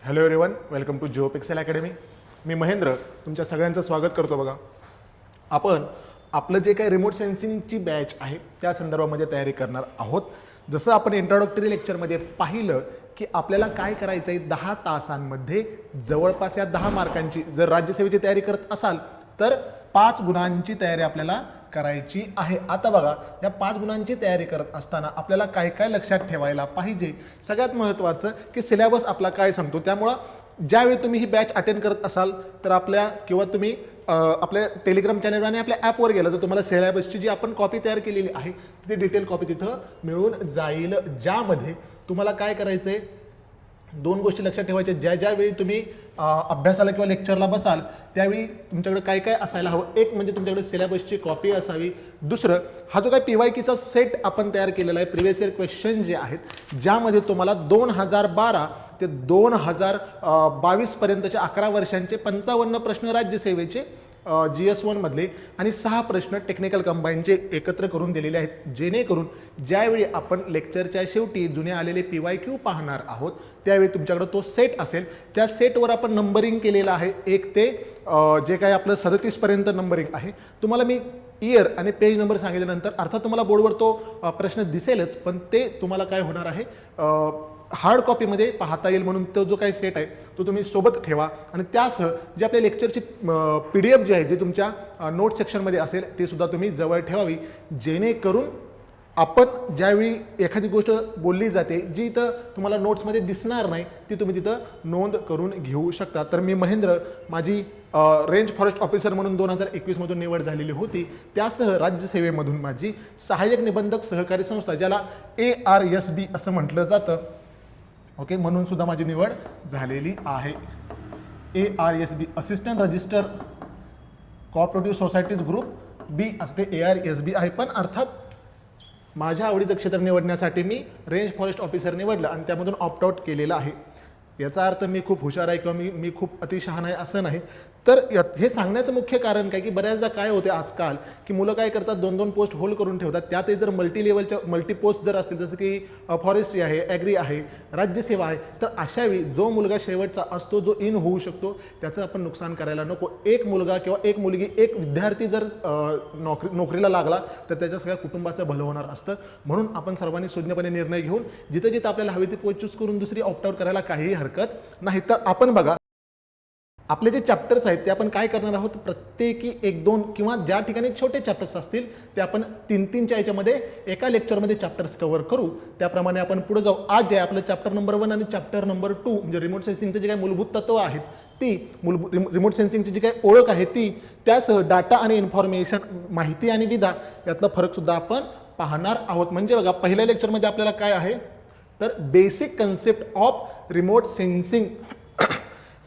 Hello everyone, welcome to geo pixel academy. मी महेंद्र तुमच्या सगळ्यांचं स्वागत करतो. बघा, आपण आपलं जे काही रिमोट सेन्सिंगची बॅच आहे त्या संदर्भामध्ये तयारी करणार आहोत. जसं आपण इंट्रोडक्टरी लेक्चरमध्ये पाहिलं की आपल्याला काय करायचं आहे, 10 तासांमध्ये जवळपास या 10 मार्कांची जर राज्यसेवेची तयारी करत असाल तर 5 गुणांची तयारी आपल्याला करायची आहे. आता बघा, या 5 गुणांची तयारी करत असताना आपल्याला काय काय लक्षात ठेवायला पाहिजे. सगळ्यात महत्त्वाचं की सिलेबस आपला काय सांगतो. त्यामुळं ज्यावेळी तुम्ही ही बॅच अटेंड करत असाल तर आपल्या किंवा तुम्ही आपल्या टेलिग्राम चॅनलवर आणि आपल्या ॲपवर गेलं तर तुम्हाला सिलेबसची जी आपण कॉपी तयार केलेली आहे ती डिटेल कॉपी तिथं मिळून जाईल. ज्यामध्ये तुम्हाला काय करायचं आहे, 2 गोष्टी लक्षात ठेवायच्या. ज्यावेळी तुम्ही अभ्यासाला किंवा लेक्चरला बसाल त्यावेळी तुमच्याकडे काय काय असायला हवं. एक म्हणजे तुमच्याकडे सिलेबसची कॉपी असावी. दुसरं, हा जो काय PYQचा सेट आपण तयार केलेला आहे, प्रिव्हियस इयर क्वेश्चन जे आहेत, ज्यामध्ये तुम्हाला 2012 ते 2022 पर्यंतच्या 11 वर्षांचे 55 प्रश्न राज्यसेवेचे GS1 मधले आणि 6 प्रश्न टेक्निकल कंबाईनचे एकत्र करून दिलेले आहेत. जेणेकरून ज्यावेळी आपण लेक्चरच्या शेवटी जुने आलेले PYQ पाहणार आहोत त्यावेळी तुमच्याकडे तो सेट असेल. त्या सेटवर आपण नंबरिंग केलेलं आहे. 1 ते जे काही आपलं 37 पर्यंत नंबरिंग आहे. तुम्हाला मी इयर आणि पेज नंबर सांगितल्यानंतर अर्थात तुम्हाला बोर्डवर तो प्रश्न दिसेलच, पण ते तुम्हाला काय होणार आहे, हार्ड कॉपीमध्ये पाहता येईल. म्हणून तो जो काही सेट आहे तो तुम्ही सोबत ठेवा. आणि त्यासह जे आपल्या लेक्चरची PDF जी आहे जी तुमच्या नोट सेक्शनमध्ये असेल ते सुद्धा तुम्ही जवळ ठेवावी. जेणेकरून आपण ज्यावेळी एखादी गोष्ट बोलली जाते जी इथं तुम्हाला नोट्समध्ये दिसणार नाही ती तुम्ही तिथं नोंद करून घेऊ शकता. तर मी महेंद्र, माझी रेंज फॉरेस्ट ऑफिसर म्हणून 2021 मधून निवड झालेली होती. त्यासह राज्यसेवेमधून माझी सहाय्यक निबंधक सहकारी संस्था, ज्याला ARSB असं म्हटलं जातं, ओके, म्हणून सुद्धा माझी निवड झालेली आहे. ARSB assistant register cooperative societies group B असते ARSB आहे. पण अर्थात माझ्या आवडीचं क्षेत्र निवडण्यासाठी मी रेंज फॉरेस्ट ऑफिसर निवडलं आणि त्यामधून ऑप्ट आउट केलेलं आहे. याचा अर्थ मी खूप हुशार आहे किंवा मी खूप अतिशहान आहे असं नाही. तर हे सांगण्याचं मुख्य कारण काय की बऱ्याचदा काय होते आजकाल की मुलं काय करतात, 2-2 पोस्ट होल्ड करून ठेवतात. त्यातही जर मल्टी लेवलच्या मल्टी पोस्ट जर असतील, जसं की फॉरेस्ट्री आहे, ॲग्री आहे, राज्यसेवा आहे, तर अशावेळी जो मुलगा शेवटचा असतो, जो इन होऊ शकतो, त्याचं आपण नुकसान करायला नको. एक मुलगा किंवा एक मुलगी, एक विद्यार्थी जर नोकरीला लागला तर त्याच्या सगळ्या कुटुंबाचं भलं होणार असतं. म्हणून आपण सर्वांनी सुज्ञपणे निर्णय घेऊन जिथं जिथं आपल्याला हवी ती पोस्ट चूज करून दुसरी ऑप्ट आउट करायला काहीही हरकत नाही. तर आपण बघा, आपले जे चॅप्टर्स आहेत ते आपण काय करणार आहोत, प्रत्येकी 1-2 किंवा ज्या ठिकाणी छोटे चॅप्टर्स असतील ते आपण 3-3च्या याच्यामध्ये एका लेक्चरमध्ये चॅप्टर्स कव्हर करू. त्याप्रमाणे आपण पुढे जाऊ. आज जे आपलं चॅप्टर नंबर 1 आणि चॅप्टर नंबर 2 म्हणजे रिमोट सेन्सिंगचे जे काही मूलभूत तत्व आहेत ती, रिमोट सेन्सिंगची जी काही ओळख आहे ती, त्यासह डाटा आणि इन्फॉर्मेशन, माहिती आणि विधा यातला फरक सुद्धा आपण पाहणार आहोत. म्हणजे बघा, पहिल्या लेक्चरमध्ये आपल्याला काय आहे तर basic concept of remote sensing,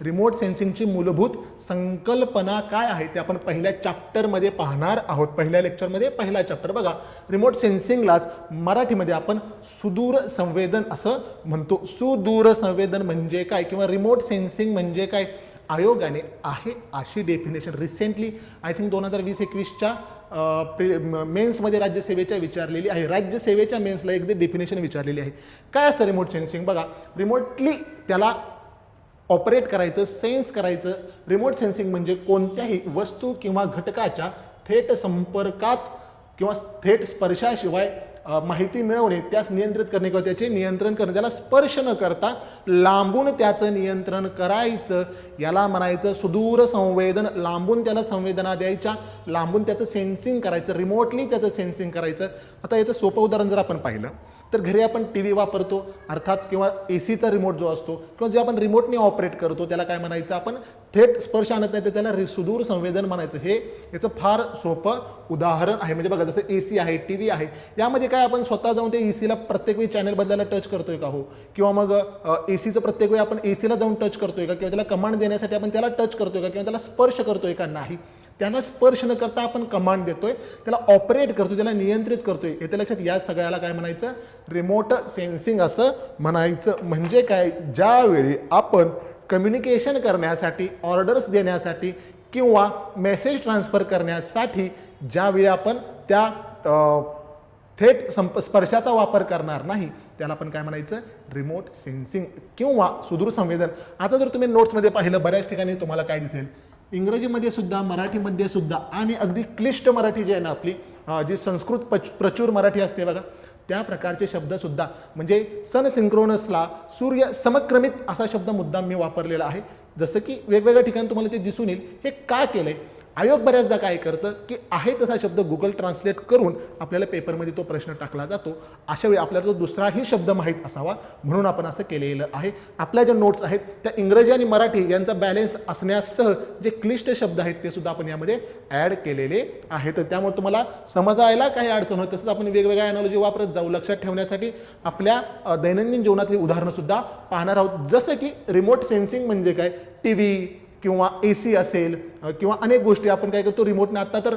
remote सेन्सिंगची मूलभूत संकल्पना काय आहे ते आपण पहिल्या चॅप्टरमध्ये पाहणार आहोत. पहिल्या लेक्चरमध्ये पहिला चॅप्टर बघा, रिमोट सेन्सिंगलाच मराठीमध्ये आपण सुदूर संवेदन असं म्हणतो. सुदूर संवेदन म्हणजे काय किंवा रिमोट सेन्सिंग म्हणजे काय, आयोगाने आहे अशी डेफिनेशन रिसेंटली आय थिंक 2020-21च्या मेन्समध्ये राज्यसेवेच्या विचारलेली आहे. राज्यसेवेच्या मेन्सला एकदा डेफिनेशन विचारलेली आहे. काय असतं रिमोट सेन्सिंग, बघा, रिमोटली त्याला ऑपरेट करायचं, सेन्स करायचं. रिमोट सेन्सिंग म्हणजे कोणत्याही वस्तू किंवा घटकाच्या थेट संपर्कात किंवा थेट स्पर्शाशिवाय माहिती मिळवणे, त्यास नियंत्रित करणे किंवा त्याचे नियंत्रण करणे, त्याला स्पर्श न करता लांबून त्याचं नियंत्रण करायचं, याला म्हणायचं सुदूर संवेदन. लांबून त्याला संवेदना द्यायच्या, लांबून त्याचं सेन्सिंग करायचं, रिमोटली त्याचं सेन्सिंग करायचं. आता याचं सोपं उदाहरण जर आपण पाहिलं तर घरी आपण TV वापरतो अर्थात, किंवा ACचा रिमोट जो असतो किंवा जे आपण रिमोटने ऑपरेट करतो त्याला काय म्हणायचं, आपण थेट स्पर्श आणत नाही तर त्याला सुदूर संवेदन म्हणायचं. हे याचं फार सोपं उदाहरण आहे. म्हणजे बघा, जसं AC आहे, TV आहे, यामध्ये काय आपण स्वतः जाऊन ते ACला प्रत्येक वेळी चॅनल बदलायला टच करतोय का, हो, किंवा मग ACचं प्रत्येक वेळी आपण ACला जाऊन टच करतोय का, किंवा त्याला कमांड देण्यासाठी आपण त्याला टच करतोय का, किंवा त्याला स्पर्श करतोय का, नाही. त्याला स्पर्श न करता आपण कमांड देतोय, त्याला ऑपरेट करतोय, त्याला नियंत्रित करतोय. येत्या लक्षात, या सगळ्याला काय म्हणायचं, रिमोट सेन्सिंग असं म्हणायचं. म्हणजे काय, ज्यावेळी आपण कम्युनिकेशन करण्यासाठी, ऑर्डर्स देण्यासाठी किंवा मेसेज ट्रान्सफर करण्यासाठी ज्यावेळी आपण त्या थेट स्पर्शाचा वापर करणार नाही, त्याला आपण काय म्हणायचं, रिमोट सेन्सिंग किंवा सुदूर संवेदन. आता जर तुम्ही नोट्समध्ये पाहिलं बऱ्याच ठिकाणी तुम्हाला काय दिसेल, इंग्रजीमध्ये सुद्धा, मराठीमध्ये सुद्धा आणि अगदी क्लिष्ट मराठी जी आहे ना आपली, जी संस्कृत प्रचूर मराठी असते बघा, त्या प्रकारचे शब्दसुद्धा, म्हणजे सन सिंक्रोनसला सूर्य समक्रमित असा शब्द मुद्दाम मी वापरलेला आहे. जसं की वेगवेगळ्या ठिकाणी तुम्हाला ते दिसून येईल. हे का केलंय? आयोग बऱ्याचदा काय करतं की आहे तसा शब्द गुगल ट्रान्सलेट करून आपल्याला पेपरमध्ये तो प्रश्न टाकला जातो. अशा वेळी आपल्याला तो दुसराही शब्द माहीत असावा म्हणून आपण असं केलेलं आहे. आपल्या ज्या नोट्स आहेत त्या इंग्रजी आणि मराठी यांचा बॅलेन्स असण्यासह जे क्लिष्ट शब्द आहेत ते सुद्धा आपण यामध्ये ॲड केलेले आहेत. त्यामुळे तुम्हाला समजायला काही अडचण होत, तसंच आपण वेगवेगळ्या ॲनॉलॉजी वापरत जाऊ. लक्षात ठेवण्यासाठी आपल्या दैनंदिन जीवनातली उदाहरणं सुद्धा पाहणार आहोत. जसं की रिमोट सेन्सिंग म्हणजे काय, टीव्ही किंवा AC असेल किंवा अनेक गोष्टी आपण काय करतो रिमोटने. आता तर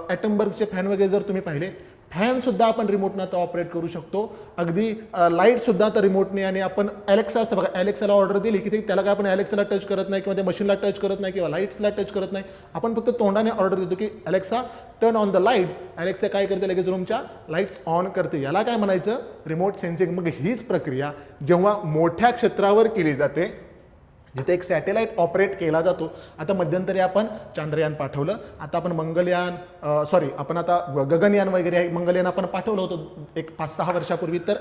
ॲटमबर्गचे फॅन वगैरे जर तुम्ही पाहिले, फॅनसुद्धा आपण रिमोटनं आता ऑपरेट करू शकतो. अगदी लाईटसुद्धा आता रिमोटने. आणि आपण ॲलेक्सा असतं बघा, ॲलेक्साला ऑर्डर दिली की ते त्याला काय आपण ॲलेक्साला टच करत नाही किंवा त्या मशीनला टच करत नाही किंवा लाईट्सला टच करत नाही. आपण फक्त तोंडाने ऑर्डर देतो की Alexa turn on the lights. Alexa काय करते, लगेच रूमच्या लाईट्स ऑन करते. याला काय म्हणायचं, रिमोट सेन्सिंग. मग हीच प्रक्रिया जेव्हा मोठ्या क्षेत्रावर केली जाते, जिथे एक सॅटेलाईट ऑपरेट केला जातो. आता मध्यंतरी आपण चांद्रयान पाठवलं, आता आपण मंगलयान, आपण आता गगनयान वगैरे आहे, मंगलयान आपण पाठवलं होतं एक 5-6 वर्षापूर्वी. तर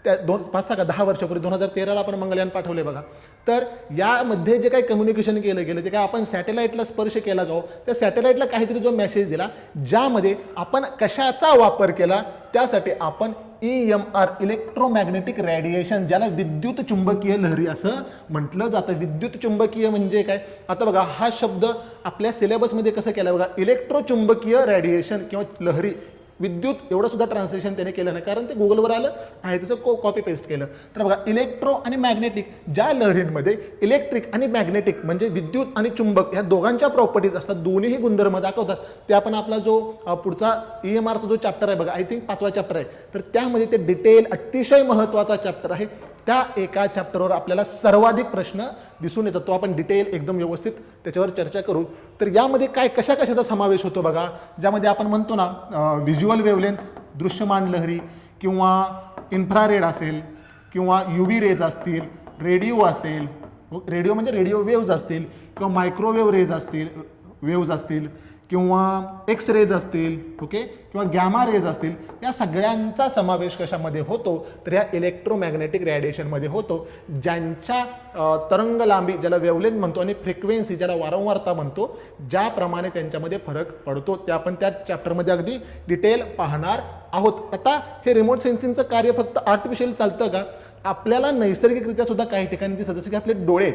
त्या 5-6 का 10 वर्षापूर्वी 2013ला आपण मंगलयान पाठवले बघा. तर यामध्ये जे काही कम्युनिकेशन केलं गेलं ते काय, आपण सॅटेलाईटला स्पर्श केला का, त्या सॅटेलाईटला काहीतरी जो मेसेज दिला, ज्यामध्ये आपण कशाचा वापर केला, त्यासाठी आपण EMR, इलेक्ट्रोमॅग्नेटिक रेडिएशन, ज्याला विद्युत चुंबकीय लहरी असं म्हटलं जातं. विद्युत चुंबकीय म्हणजे काय, आता बघा हा शब्द आपल्या सिलेबसमध्ये कसं केला बघा, इलेक्ट्रोचुंबकीय रेडिएशन किंवा लहरी, विद्युत, एवढं सुद्धा ट्रान्सलेशन त्याने केलं नाही, कारण ते गुगलवर आलं आहे तसं कॉपी पेस्ट केलं. तर बघा, इलेक्ट्रो आणि मॅग्नेटिक, ज्या लहरींमध्ये इलेक्ट्रिक आणि मॅग्नेटिक म्हणजे विद्युत आणि चुंबक ह्या दोघांच्या प्रॉपर्टीज असतात, दोन्हीही गुणधर्म दाखवतात. ते आपण आपला जो पुढचा EMRचा जो चॅप्टर आहे बघा, आय थिंक 5वा चॅप्टर आहे, तर त्यामध्ये ते डिटेल अतिशय महत्त्वाचा चॅप्टर आहे. त्या एका चॅप्टरवर आपल्याला सर्वाधिक प्रश्न दिसून येतात. तो आपण डिटेल एकदम व्यवस्थित त्याच्यावर चर्चा करू. तर यामध्ये काय कशाचा समावेश होतो बघा, ज्यामध्ये आपण म्हणतो ना व्हिज्युअल वेवलेंथ, दृश्यमान लहरी, किंवा इन्फ्रारेड असेल, किंवा UV रेज असतील, रेडिओ असेल, रेडिओ म्हणजे रेडिओ वेव्ज असतील, किंवा मायक्रोवेव्ह रेज असतील, वेव्ज असतील, किंवा एक्स रेज असतील, ओके, किंवा गॅमा रेज असतील. या सगळ्यांचा समावेश कशामध्ये होतो, तर या इलेक्ट्रोमॅग्नेटिक रेडिएशनमध्ये होतो, ज्यांच्या तरंग लांबी, ज्याला वेवलेंथ म्हणतो, आणि फ्रिक्वेन्सी, ज्याला वारंवारता म्हणतो, ज्याप्रमाणे त्यांच्यामध्ये फरक पडतो, ते आपण त्या चॅप्टरमध्ये अगदी डिटेल पाहणार आहोत. आता हे रिमोट सेन्सिंगचं कार्य फक्त आर्टिफिशियल चालतं का, आपल्याला नैसर्गिकरित्या सुद्धा काही ठिकाणी दिसतं. जसं की आपले डोळे,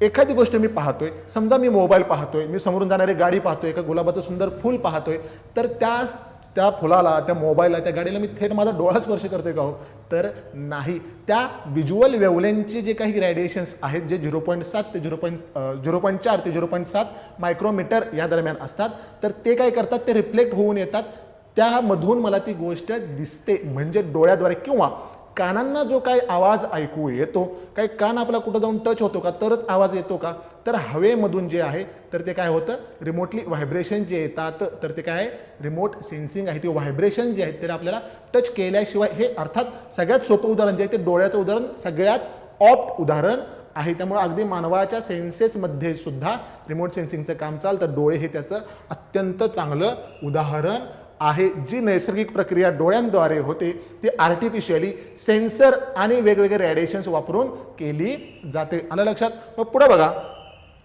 एखादी गोष्ट मी पाहतोय, समजा मी मोबाईल पाहतोय, मी समोरून जाणारी गाडी पाहतोय, एका गुलाबाचं सुंदर फूल पाहतोय, तर त्या फुलाला, त्या मोबाईलला, त्या गाडीला मी थेट माझा डोळा स्पर्श करतोय का हो, तर नाही. त्या व्हिज्युअल वेवलेंथचे जे काही रेडिएशन्स आहेत, जे 0.7 ते 0.4 ते 0.7 मायक्रोमीटर या दरम्यान असतात, तर ते काय करतात, ते रिफ्लेक्ट होऊन येतात, त्यामधून मला ती गोष्ट दिसते. म्हणजे डोळ्याद्वारे किंवा कानांना जो काही आवाज ऐकू येतो, काही कान आपला कुठं जाऊन टच होतो का तरच आवाज येतो का, तर हवेमधून जे आहे तर ते काय होतं, रिमोटली व्हायब्रेशन जे येतात, तर ते काय आहे, रिमोट सेन्सिंग आहे. ते व्हायब्रेशन जे आहेत ते आपल्याला टच केल्याशिवाय, हे अर्थात सगळ्यात सोपं उदाहरण जे आहे ते डोळ्याचं उदाहरण सगळ्यात ऑप्ट उदाहरण आहे. त्यामुळे अगदी मानवाच्या सेन्सेसमध्ये सुद्धा रिमोट सेन्सिंगचं काम चालतं. डोळे हे त्याचं अत्यंत चांगलं उदाहरण आहे. जी नैसर्गिक प्रक्रिया डोळ्यांद्वारे होते ती आर्टिफिशियली सेन्सर आणि वेगवेगळे रेडिएशन्स वापरून केली जाते. आलं लक्षात? मग पुढे बघा,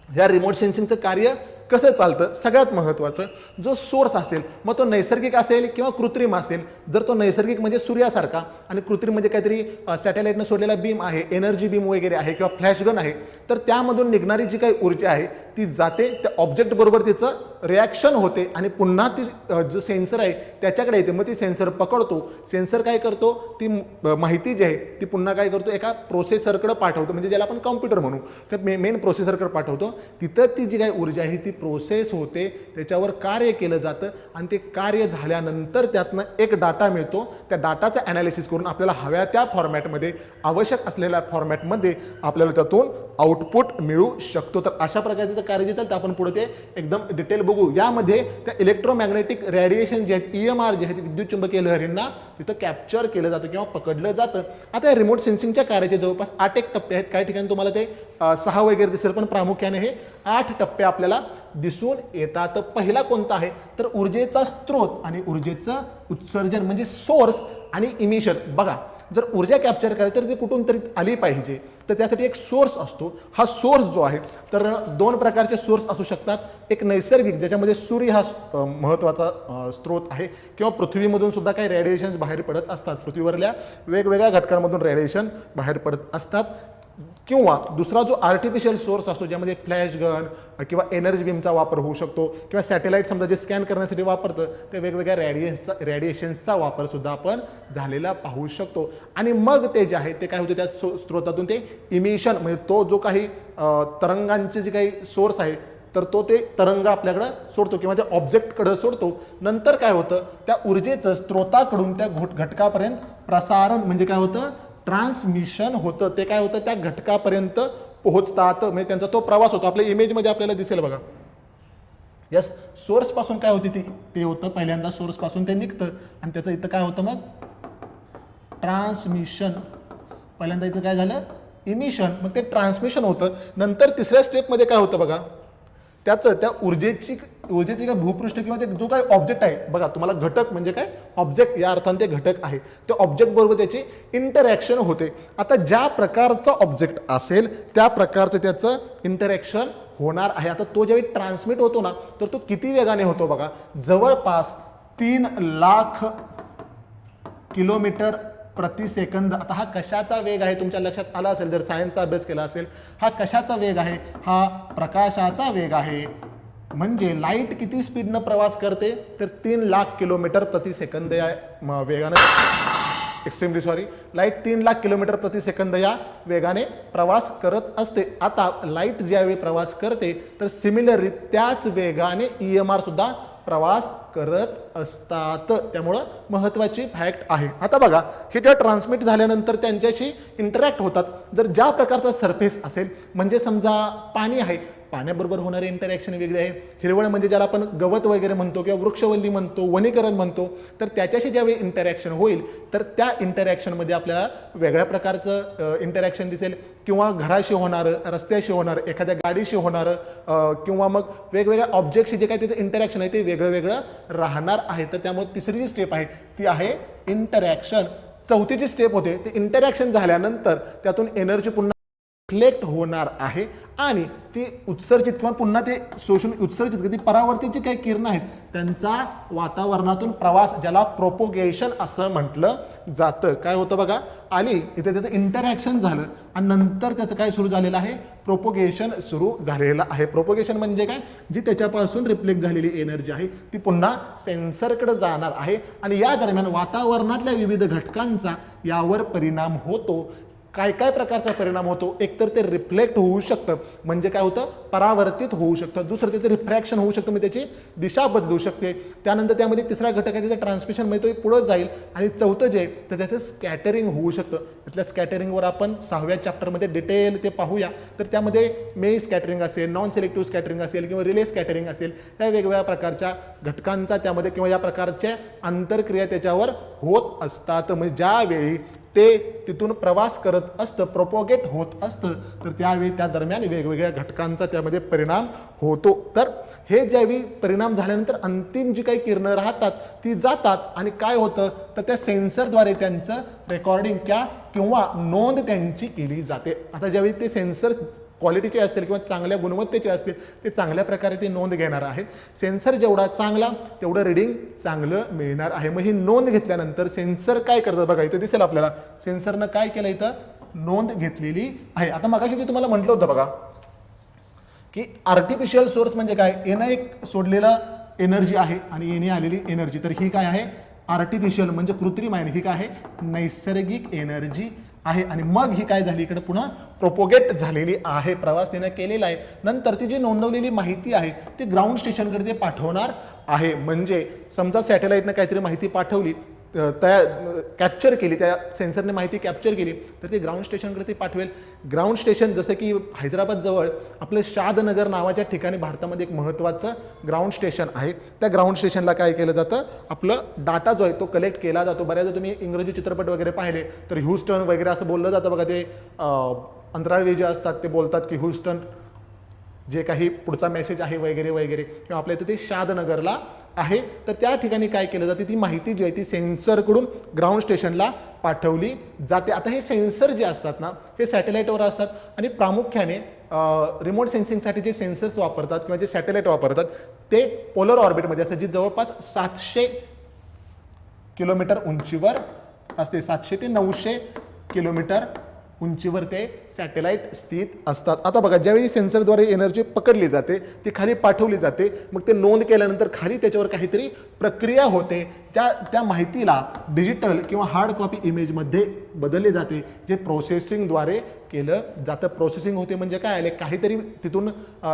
या रिमोट सेन्सिंगचं कार्य कसं चालतं. सगळ्यात महत्त्वाचं, जो सोर्स असेल, मग तो नैसर्गिक असेल किंवा कृत्रिम असेल. जर तो नैसर्गिक म्हणजे सूर्यासारखा, आणि कृत्रिम म्हणजे काहीतरी सॅटेलाईटनं सोडलेला बीम आहे, एनर्जी बीम वगैरे आहे, किंवा फ्लॅशगन आहे, तर त्यामधून निघणारी जी काही ऊर्जा आहे ती जाते त्या ऑब्जेक्ट बरोबर, तिचं रिॲक्शन होते आणि पुन्हा ती जो सेन्सर आहे त्याच्याकडे येते. मग ती सेन्सर पकडतो. सेन्सर काय करतो, ती माहिती जी आहे ती पुन्हा काय करतो, एका प्रोसेसरकडे पाठवतो, म्हणजे ज्याला आपण कॉम्प्युटर म्हणू, तर मेन प्रोसेसरकडे पाठवतो. तिथं ती जी काही ऊर्जा आहे ती प्रोसेस होते, त्याच्यावर कार्य केलं जातं, आणि ते कार्य झाल्यानंतर त्यातनं एक डाटा मिळतो. त्या डाटाचं ॲनालिसिस करून आपल्याला हव्या त्या फॉर्मॅटमध्ये, आवश्यक असलेल्या फॉर्मॅटमध्ये आपल्याला त्यातून आउटपुट मिळू शकतो. तर अशा प्रकारचं कार्य जे चालतं आपण पुढे ते एकदम डिटेल बुक बघू यामध्ये त्या इलेक्ट्रोमॅग्नेटिक रेडिएशन जे आहेत EMR जे आहेत विद्युत चुंबकीय लहरींना तिथं कॅप्चर केलं जातं किंवा पकडलं जातं. आता या रिमोट सेन्सिंगच्या कार्याचे जवळपास 8 एक टप्पे आहेत. काही ठिकाणी तुम्हाला ते 6 वगैरे दिसेल, पण प्रामुख्याने हे 8 टप्पे आपल्याला दिसून येतात. पहिला कोणता आहे तर ऊर्जेचा स्रोत आणि ऊर्जेचं उत्सर्जन म्हणजे सोर्स आणि इमिशन. बघा, जर ऊर्जा कॅप्चर करायची तर ती कुठून तरी आली पाहिजे, तर त्यासाठी एक सोर्स असतो. हा सोर्स जो आहे तर 2 प्रकारचे सोर्स असू शकतात. एक नैसर्गिक ज्याच्यामध्ये सूर्य हा महत्त्वाचा स्रोत आहे, किंवा पृथ्वीमधून सुद्धा काही रेडिएशन्स बाहेर पडत असतात. पृथ्वीवरल्या वेगवेगळ्या घटकांमधून रेडिएशन बाहेर पडत असतात. किंवा दुसरा जो आर्टिफिशियल सोर्स असतो ज्यामध्ये फ्लॅश गन किंवा एनर्जी बीमचा वापर होऊ शकतो, किंवा सॅटेलाइट समजा जे स्कॅन करण्यासाठी वापरतं ते वेगवेगळ्या रेडिएशन्सचा वापर सुद्धा आपण झालेला पाहू शकतो. आणि मग ते जे आहे ते काय होते त्या स्रोतातून ते इमिशन म्हणजे तो जो काही तरंगांचे जे काही सोर्स आहे तर तो ते तरंग आपल्याकडं सोडतो किंवा त्या ऑब्जेक्टकडं सोडतो. नंतर काय होतं त्या ऊर्जेचं स्रोताकडून त्या घटकापर्यंत प्रसारण म्हणजे काय होतं ट्रान्समिशन होतं. ते काय होतं त्या घटकापर्यंत पोहोचतात, म्हणजे त्यांचा तो प्रवास होतो. आपल्या इमेजमध्ये आपल्याला दिसेल बघा. यस, सोर्स पासून काय होते ते होतं पहिल्यांदा सोर्स पासून ते निघतं आणि त्याचं इथं काय होतं मग ट्रान्समिशन. पहिल्यांदा इथं काय झालं इमिशन, मग ते ट्रान्समिशन होतं. नंतर तिसऱ्या स्टेपमध्ये काय होतं बघा, त्याचं त्या ऊर्जेची काय भूपृष्ठ किंवा ते जो काही ऑब्जेक्ट आहे बघा, तुम्हाला घटक म्हणजे काय ऑब्जेक्ट या अर्थाने ते घटक आहे, त्या ऑब्जेक्ट बरोबर त्याची इंटरॅक्शन होते. आता ज्या प्रकारचा ऑब्जेक्ट असेल त्या प्रकारचं त्याचं इंटरॅक्शन होणार आहे. आता तो ज्यावेळी ट्रान्समिट होतो ना तर तो किती वेगाने होतो बघा, जवळपास 3 लाख किलोमीटर प्रति सेकंद. आता हा कशाचा वेग आहे तुमच्या लक्षात आला असेल जर सायन्सचा अभ्यास केला असेल. हा कशाचा वेग आहे, हा प्रकाशाचा वेग आहे. म्हणजे लाईट किती स्पीडनं प्रवास करते तर 3 लाख किलोमीटर प्रति सेकंद या वेगाने, extremely sorry, light 3 lakh kilometre प्रति सेकंद या वेगाने प्रवास करत असते. आता लाईट ज्यावेळी प्रवास करते तर सिमिलरली त्याच वेगाने EMR सुद्धा प्रवास करत असतात. त्यामुळं महत्त्वाची फॅक्ट आहे. आता बघा, हे जेव्हा ट्रान्समिट झाल्यानंतर त्यांच्याशी इंटरॅक्ट होतात. जर ज्या प्रकारचा सरफेस असेल, म्हणजे समजा पाणी आहे, पाण्याबरोबर होणारे इंटरॅक्शन वेगळे आहे. हिरवळ म्हणजे ज्याला आपण गवत वगैरे म्हणतो किंवा वृक्षवल्ली म्हणतो, वनीकरण म्हणतो, तर त्याच्याशी ज्यावेळी इंटरॅक्शन होईल तर त्या इंटरॅक्शनमध्ये आपल्याला वेगळ्या प्रकारचं इंटरॅक्शन दिसेल. किंवा घराशी होणारं, रस्त्याशी होणारं, एखाद्या गाडीशी होणारं, किंवा मग वेगवेगळ्या ऑब्जेक्टशी जे काही त्याचं इंटरॅक्शन आहे ते वेगळं वेगळं राहणार आहे. तर त्यामुळे तिसरी जी स्टेप आहे ती आहे इंटरॅक्शन. चौथी जी स्टेप होते ते इंटरॅक्शन झाल्यानंतर त्यातून एनर्जी पुन्हा रिफ्लेक्ट होणार आहे आणि ती उत्सर्जित किंवा पुन्हा ते शोषून उत्सर्जित ती परावर्तित जी काही किरणं आहेत त्यांचा वातावरणातून प्रवास, ज्याला प्रोपोगेशन असं म्हटलं जातं. काय होतं बघा, आणि इथे त्याचं इंटरॅक्शन झालं आणि नंतर त्याचं काय सुरू झालेलं आहे प्रोपोगेशन सुरू झालेलं आहे. प्रोपोगेशन म्हणजे काय, जी त्याच्यापासून रिफ्लेक्ट झालेली एनर्जी आहे ती पुन्हा सेन्सरकडे जाणार आहे आणि या दरम्यान वातावरणातल्या विविध घटकांचा यावर परिणाम होतो. काय काय प्रकारचा परिणाम होतो, एकतर ते रिफ्लेक्ट होऊ शकतं म्हणजे काय होतं परावर्तित होऊ शकतं. दुसरं त्याचं रिफ्रॅक्शन होऊ शकतं म्हणजे त्याची दिशा बदलू शकते. त्यानंतर त्यामध्ये तिसरा घटक आहे त्याचं ट्रान्समिशन म्हणजे तो पुढं जाईल. आणि चौथं जे तर त्याचं स्कॅटरिंग होऊ शकतं. त्यातल्या स्कॅटरिंगवर आपण 6व्या चॅप्टरमध्ये डिटेल ते पाहूया. तर त्यामध्ये मे स्कॅटरिंग असेल, नॉन सिलेक्टिव्ह स्कॅटरिंग असेल किंवा रिले स्कॅटरिंग असेल, या वेगवेगळ्या प्रकारच्या घटकांचा त्यामध्ये किंवा या प्रकारच्या आंतरक्रिया त्याच्यावर होत असतात. म्हणजे ज्यावेळी ते तिथून प्रवास करत असतं, प्रोपोगेट होत असतं, तर त्यावेळी त्या दरम्यान वेगवेगळ्या घटकांचा त्यामध्ये परिणाम होतो. तर हे ज्यावेळी परिणाम झाल्यानंतर अंतिम जी काही किरणं राहतात ती जातात आणि काय होतं तर त्या सेन्सरद्वारे त्यांचं रेकॉर्डिंग किंवा नोंद त्यांची केली जाते. आता ज्यावेळी ते सेन्सर क्वालिटीचे असतील किंवा चांगल्या गुणवत्तेचे असतील ते चांगल्या प्रकारे ते नोंद घेणार आहेत. सेन्सर जेवढा चांगला तेवढं रिडिंग चांगलं मिळणार आहे. मग ही नोंद घेतल्यानंतर सेन्सर काय करतात बघा, इथं दिसेल आपल्याला सेन्सरनं काय केलं, इथं नोंद घेतलेली आहे. आता मगाशी मी तुम्हाला म्हटलं होतं बघा की आर्टिफिशियल सोर्स म्हणजे काय, येणं एक सोडलेलं एनर्जी आहे आणि येणे आलेली एनर्जी. तर ही काय आहे आर्टिफिशियल म्हणजे कृत्रिम आहे, ही काय आहे नैसर्गिक एनर्जी आहे. आणि मग ही काय झाली इकडे पुन्हा प्रोपोगेट झालेली आहे, प्रवास त्यानं केलेला आहे. नंतर ती जी नोंदवलेली माहिती आहे ती ग्राउंड स्टेशनकडे ते पाठवणार आहे. म्हणजे समजा सॅटेलाइटनं काहीतरी माहिती पाठवली, कॅप्चर केली, त्या सेन्सरने माहिती कॅप्चर केली तर ते ग्राउंड स्टेशनकडे ते पाठवेल. ग्राउंड स्टेशन जसं की हैदराबाद जवळ आपलं शादनगर नावाच्या ठिकाणी भारतामध्ये एक महत्त्वाचं ग्राउंड स्टेशन आहे. त्या ग्राउंड स्टेशनला काय केलं जातं, आपलं डाटा जो आहे तो कलेक्ट केला जातो. बऱ्याचदा तुम्ही इंग्रजी चित्रपट वगैरे पाहिले तर ह्यूस्टन वगैरे असं बोललं जातं बघा. ते अंतराळवीर जे असतात ते बोलतात की ह्यूस्टन जे काही पुढचा मेसेज आहे वगैरे वगैरे, किंवा आपल्या इथं ते शादनगरला आहे. तर त्या ठिकाणी काय केलं जाते, ती माहिती जी आहे ती सेन्सरकडून ग्राउंड स्टेशनला पाठवली जाते. आता हे सेन्सर जे असतात ना हे सॅटेलाईटवर असतात आणि प्रामुख्याने रिमोट सेन्सिंगसाठी जे सेन्सर्स वापरतात किंवा जे सॅटेलाईट वापरतात ते पोलर ऑर्बिटमध्ये असतात, जी जवळपास 700 किलोमीटर उंचीवर असते. 700 ते 900 किलोमीटर उंचीवर ते सॅटेलाईट स्थित असतात. आता बघा, ज्यावेळी सेन्सरद्वारे एनर्जी पकडली जाते ती खाली पाठवली जाते, मग ते नोंद केल्यानंतर खाली त्याच्यावर काहीतरी प्रक्रिया होते. त्या माहितीला डिजिटल किंवा हार्ड कॉपी इमेजमध्ये बदलले जाते, जे प्रोसेसिंगद्वारे केलं जातं. प्रोसेसिंग होते म्हणजे काय आले, काहीतरी तिथून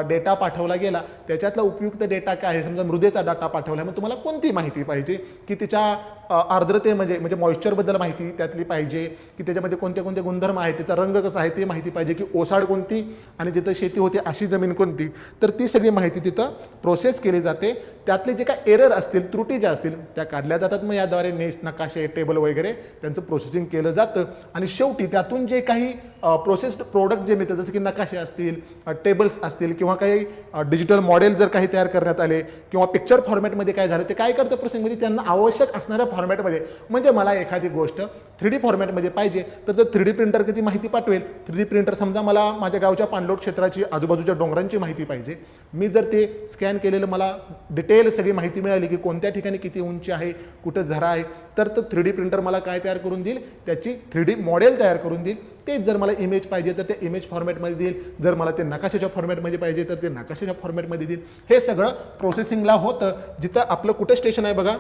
डेटा पाठवला गेला, त्याच्यातला उपयुक्त डेटा काय आहे, समजा मृदेचा डाटा पाठवला, मग तुम्हाला कोणती माहिती पाहिजे, की तिच्या आर्द्रतेमध्ये मॉइश्चरबद्दल माहिती त्यातली पाहिजे, की त्याच्यामध्ये कोणते कोणते गुणधर्म आहेत, त्याचा रंग कसा आहे ते माहिती पाहिजे, की ओसाड कोणती आणि जिथं शेती होते अशी जमीन कोणती, तर ती सगळी माहिती तिथं प्रोसेस केली जाते. त्यातले जे काय एरर असतील, त्रुटी ज्या असतील त्या काढल्या जातात. मग याद्वारे नकाशे, टेबल वगैरे त्यांचं प्रोसेसिंग केलं जातं आणि शेवटी त्यातून जे काही प्रोसेस्ड प्रोडक्ट जे मिळतं, जसं की नकाशे असतील, टेबल्स असतील किंवा काही डिजिटल मॉडेल जर काही तयार करण्यात आले किंवा पिक्चर फॉर्मॅटमध्ये काय झालं, ते काय करतं प्रोसेसिंगमध्ये त्यांना आवश्यक असणाऱ्या फॉर्मॅटमध्ये, म्हणजे मला एखादी गोष्ट 3D फॉर्मॅटमध्ये पाहिजे तर तो 3D प्रिंटर किती माहिती पाठवेल. 3D प्रिंटर समजा मला माझ्या गावच्या पाणलोट क्षेत्राची, आजूबाजूच्या डोंगरांची माहिती पाहिजे, मी जर ते स्कॅन केलेलं मला डिटेल सगळी माहिती मिळाली की कोणत्या ठिकाणी किती उंची आहे, कुठं झरा आहे, तर तो 3D प्रिंटर मला काय तयार करून देईल, त्याची 3D मॉडेल तयार करून देईल. तेच जर मला इमेज पाहिजे तर ते इमेज फॉर्मॅटमध्ये देईल, जर मला ते नकाशाच्या फॉर्मॅटमध्ये पाहिजे तर ते नकाशाच्या फॉर्मॅटमध्ये देईल. हे सगळं प्रोसेसिंगला होतं. जिथं आपलं कुठं स्टेशन आहे बघा,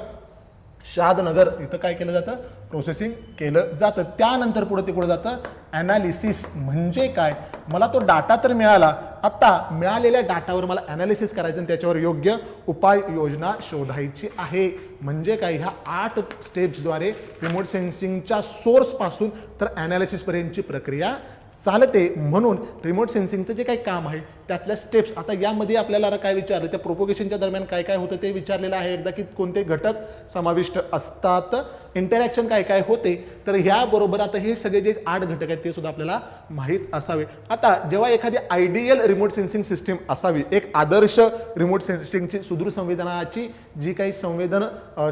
शादनगर, इथं काय केलं जातं, प्रोसेसिंग केलं जातं. त्यानंतर पुढे ते कुठं जातं, ॲनालिसिस. म्हणजे काय, मला तो डाटा तर मिळाला, आता मिळालेल्या डाटावर मला ॲनालिसिस करायचं आणि त्याच्यावर योग्य उपाययोजना शोधायची आहे. म्हणजे काय, ह्या 8 स्टेप्सद्वारे रिमोट सेन्सिंगच्या सोर्सपासून तर ॲनालिसिसपर्यंतची प्रक्रिया चालते. म्हणून रिमोट सेन्सिंगचं जे काही काम आहे त्यातल्या स्टेप्स, आता यामध्ये आपल्याला काय विचारलं, त्या प्रोपोगेशनच्या दरम्यान काय काय होतं ते विचारलेलं आहे एकदा, की कोणते घटक समाविष्ट असतात, इंटरॅक्शन काय काय होते. तर ह्याबरोबर आता हे सगळे जे 8 घटक आहेत ते सुद्धा आपल्याला माहीत असावे. आता जेव्हा एखादी आयडियल रिमोट सेन्सिंग सिस्टीम असावी, एक आदर्श रिमोट सेन्सिंगची सुदूर संवेदनाची जी काही संवेदन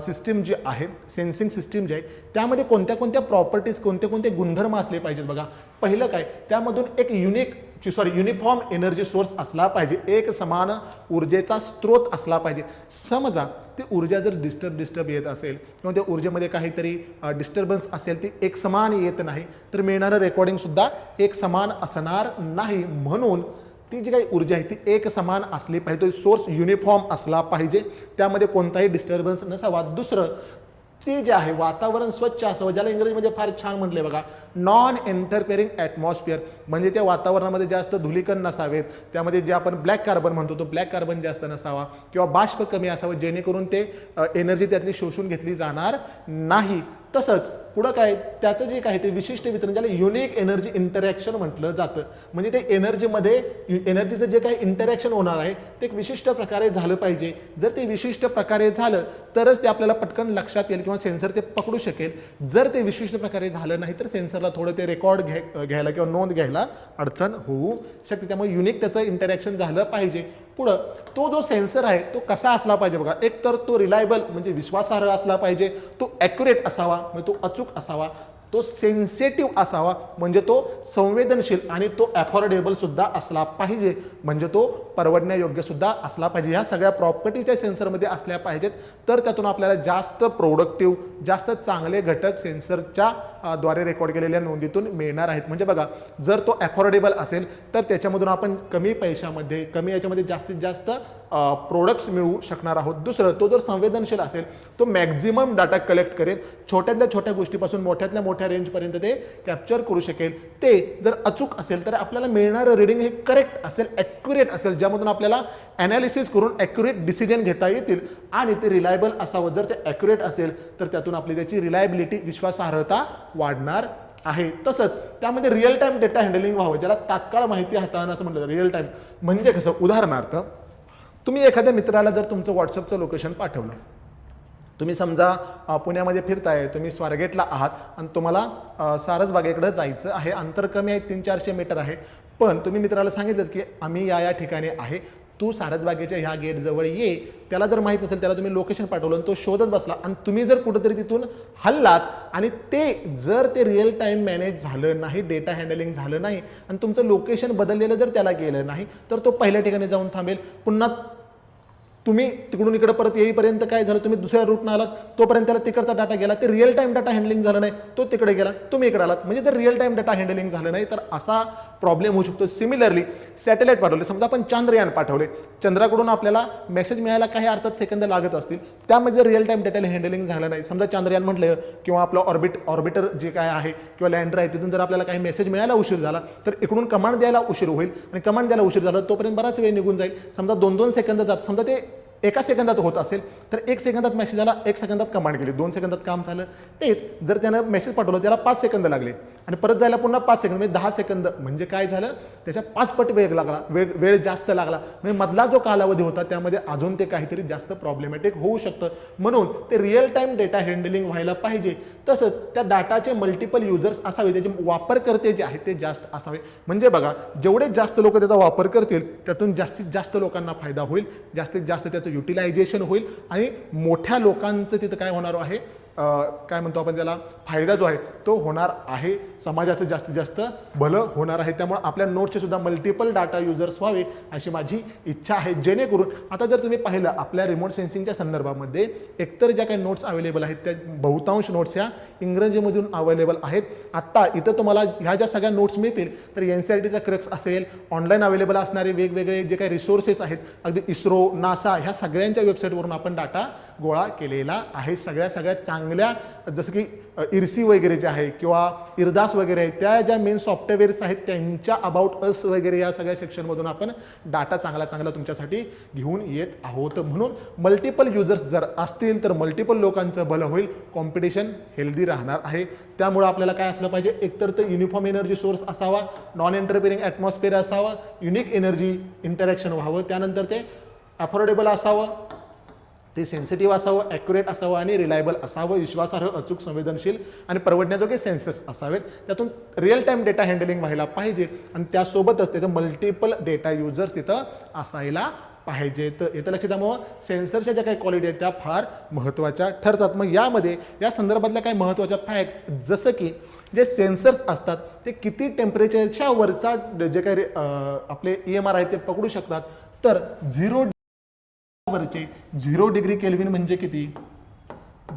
सिस्टीम जी आहे, सेन्सिंग सिस्टीम जी आहे, त्यामध्ये कोणत्या कोणत्या प्रॉपर्टीज, कोणते कोणते गुणधर्म असले पाहिजेत बघा. पहिलं काय, त्यामधून एक युनिफॉर्म एनर्जी सोर्स असला पाहिजे, एक समान ऊर्जेचा स्रोत असला पाहिजे. समजा ती ऊर्जा जर डिस्टर्ब येत असेल किंवा त्या ऊर्जेमध्ये काहीतरी डिस्टर्बन्स असेल, ती एक समान येत नाही, तर मिळणारं रेकॉर्डिंग सुद्धा एक समान असणार नाही. म्हणून ती जी काही ऊर्जा आहे ती एक समान असली पाहिजे, तो सोर्स युनिफॉर्म असला पाहिजे, त्यामध्ये कोणताही डिस्टर्बन्स नसावा. दुसरं, ते जे आहे वातावरण स्वच्छ असावं, ज्याला इंग्रजीमध्ये फार छान म्हटलंय बघा, नॉन इंटरफेरिंग ॲटमॉस्फिअर. म्हणजे त्या वातावरणामध्ये जास्त धुलीकण नसावेत, त्यामध्ये जे आपण ब्लॅक कार्बन म्हणतो तो ब्लॅक कार्बन जास्त नसावा किंवा बाष्प कमी असावं, जेणेकरून ते एनर्जी त्यातली शोषून घेतली जाणार नाही. तसंच पुढं काय, त्याचं जे काय ते विशिष्ट वितरण, ज्याला युनिक एनर्जी इंटरॅक्शन म्हटलं जातं. म्हणजे ते एनर्जीचं जे काही इंटरॅक्शन होणार आहे ते एक विशिष्ट प्रकारे झालं पाहिजे. जर ते विशिष्ट प्रकारे झालं तरच ते आपल्याला पटकन लक्षात येईल किंवा सेन्सर ते पकडू शकेल. जर ते विशिष्ट प्रकारे झालं नाही तर सेन्सरला थोडं ते रेकॉर्ड घ्यायला किंवा नोंद घ्यायला अडचण होऊ शकते. त्यामुळे युनिक त्याचं इंटरॅक्शन झालं पाहिजे. पुढं तो जो सेन्सर आहे तो कसा असला पाहिजे बघा, एक तर तो रिलायबल म्हणजे विश्वासार्ह असला पाहिजे, तो ॲक्युरेट असावा म्हणजे तो अचूक असावा, तो सेन्सिटिव्ह असावा म्हणजे तो संवेदनशील, आणि तो अफोर्डेबल सुद्धा असला पाहिजे म्हणजे तो परवडण्यायोग्य सुद्धा असला पाहिजे. ह्या सगळ्या प्रॉपर्टीज त्या सेन्सरमध्ये असल्या पाहिजेत, तर त्यातून आपल्याला जास्त प्रोडक्टिव्ह, जास्त चांगले घटक सेन्सरच्या द्वारे रेकॉर्ड केलेल्या नोंदीतून मिळणार आहेत. म्हणजे बघा, जर तो अफोर्डेबल असेल तर त्याच्यामधून आपण कमी पैशामध्ये, कमी याच्यामध्ये जास्तीत जास्त प्रोडक्ट्स मिळवू शकणार आहोत. दुसरं, तो जर संवेदनशील असेल तो मॅक्झिमम डाटा कलेक्ट करेल, छोट्यातल्या छोट्या गोष्टीपासून मोठ्यातल्या मोठ्या रेंजपर्यंत ते कॅप्चर करू शकेल. ते जर अचूक असेल तर आपल्याला मिळणारं रिडिंग हे करेक्ट असेल, ॲक्युरेट असेल, ज्यामधून आपल्याला ॲनालिसिस करून ॲक्युरेट डिसिजन घेता येतील आणि ते रिलायबल असावं. जर ते ॲक्युरेट असेल तर त्यातून आपली त्याची रिलायबिलिटी, विश्वासार्हता वाढणार आहे. तसंच त्यामध्ये रिअल टाइम डेटा हँडलिंग व्हावं, ज्याला तात्काळ माहिती हाताळणं असं म्हटलं. रिअल टाइम म्हणजे कसं, उदाहरणार्थ तुम्ही एखाद्या मित्राला जर तुमचं व्हॉट्सअपचं लोकेशन पाठवलं, तुम्ही समजा पुण्यामध्ये फिरताय, तुम्ही स्वारगेटला आहात आणि तुम्हाला सारसबागेकडे जायचं आहे, अंतर कमी आहे, 300-400 मीटर आहे, पण तुम्ही मित्राला सांगितलं की आम्ही या ठिकाणी आहे, तू सारसबागेच्या ह्या गेटजवळ ये. त्याला जर माहीत नसेल, त्याला तुम्ही लोकेशन पाठवलं आणि तो शोधत बसला आणि तुम्ही जर कुठंतरी तिथून हल्लात आणि जर ते रिअल टाईम मॅनेज झालं नाही, डेटा हँडलिंग झालं नाही आणि तुमचं लोकेशन बदललेलं जर त्याला गेलं नाही, तर तो पहिल्या ठिकाणी जाऊन थांबेल. पुन्हा तुम्ही तिकडून इकडे परत येईपर्यंत काय झालं, तुम्ही दुसऱ्या रूटनं आलात, तोपर्यंत त्याला तिकडचा डाटा गेला, ते रिअल टाइम डाटा हँडलिंग झालं नाही, तो तिकडे गेला, तुम्ही इकडे आलात. म्हणजे जर रिअल टाइम डाटा हँडलिंग झालं नाही तर असा प्रॉब्लेम होऊ शकतो. सिमिलरली सॅटेलाइट पाठवले, समजा आपण चांद्रयान पाठवले, चंद्राकडून आपल्याला मेसेज मिळायला काही अर्थात सेकंद लागत असतील, त्यामध्ये रिअल टाइम डेटा हँडलिंग झालं नाही, समजा चांद्रयान म्हटलं किंवा आपलं ऑर्बिटर जे काय आहे किंवा लँडर आहे, तिथून जर आपल्याला काही मेसेज मिळायला उशीर झाला तर इकडून कमांड द्यायला उशीर होईल आणि कमांड द्यायला उशीर झाला तोपर्यंत बराच वेळ निघून जाईल. समजा 2-2 सेकंद जात, समजा ते एका सेकंदात होत असेल तर 1 सेकंदात मेसेज आला, 1 सेकंदात कमांड केली, 2 सेकंदात काम झालं. तेच जर त्यानं मेसेज पाठवलं, त्याला 5 सेकंद लागले आणि परत जायला पुन्हा 5 सेकंद, म्हणजे 10 सेकंद, म्हणजे काय झालं, त्याच्या 5 पट वेळ लागला, वेळ जास्त लागला. म्हणजे मधला जो कालावधी होता त्यामध्ये अजून ते काहीतरी जास्त प्रॉब्लेमॅटिक होऊ शकतं. म्हणून ते रिअल टाइम डेटा हँडलिंग व्हायला पाहिजे. तसंच त्या डाटाचे मल्टिपल युजर्स असावे, त्याचे वापरकर्ते जे आहेत ते जास्त असावे. म्हणजे बघा, जेवढे जास्त लोक त्याचा वापर करतील त्यातून जास्तीत जास्त लोकांना फायदा होईल, जास्तीत जास्त त्याचं युटिलायझेशन होईल आणि मोठ्या लोकांचं तिथं काय होणार आहे, काय म्हणतो आपण त्याला, फायदा जो आहे तो होणार आहे, समाजाचं जास्तीत जास्त भलं होणार आहे. त्यामुळे आपल्या नोट्सचे सुद्धा मल्टिपल डाटा युजर्स व्हावे अशी माझी इच्छा आहे. जेणेकरून आता जर तुम्ही पाहिलं आपल्या रिमोट सेन्सिंगच्या संदर्भामध्ये एकतर ज्या काही नोट्स अवेलेबल आहेत त्या बहुतांश नोट्स ह्या इंग्रजीमधून अवेलेबल आहेत. आत्ता इथं तुम्हाला ह्या ज्या सगळ्या नोट्स मिळतील तर NCERTचा क्रक्स असेल, ऑनलाईन अवेलेबल असणारे वेगवेगळे जे काही रिसोर्सेस आहेत, अगदी इस्रो, नासा ह्या सगळ्यांच्या वेबसाईटवरून आपण डाटा गोळा केलेला आहे. सगळ्या चांगल्या, जसं की इरसी वगैरे जे आहे किंवा इरदास वगैरे आहे, त्या ज्या मेन सॉफ्टवेअर्स आहेत त्यांच्या अबाउट अस वगैरे या सगळ्या सेक्शनमधून आपण डाटा चांगला तुमच्यासाठी घेऊन येत आहोत. म्हणून मल्टिपल युजर्स जर असतील तर मल्टिपल लोकांचं भलं होईल, कॉम्पिटिशन हेल्दी राहणार आहे. त्यामुळं आपल्याला काय असलं पाहिजे, एकतर ते युनिफॉर्म एनर्जी सोर्स असावा, नॉन एंटरफिअरिंग ॲटमॉस्फिअर असावा, युनिक एनर्जी इंटरॅक्शन व्हावं, त्यानंतर ते अफोर्डेबल असावं, ते सेन्सिटिव्ह असावं, ॲक्युरेट असावं आणि रिलायबल असावं, विश्वासार्ह, अचूक, संवेदनशील आणि परवडण्याजोगे सेन्सर्स असावेत. त्यातून रिअल टाइम डेटा हँडलिंग व्हायला पाहिजे आणि त्यासोबतच त्याचं मल्टिपल डेटा युजर्स तिथं असायला पाहिजे. तर येतं लक्षात, त्यामुळं सेन्सरच्या ज्या काही क्वालिटी आहेत त्या फार महत्त्वाच्या ठरतात. मग यामध्ये या संदर्भातल्या काही महत्त्वाच्या फॅक्ट्स, जसं की जे सेन्सर्स असतात ते किती टेम्परेचरच्या वरचा जे काही आपले EMR आहेत ते पकडू शकतात. तर 0 डिग्री केल्विन म्हणजे किती,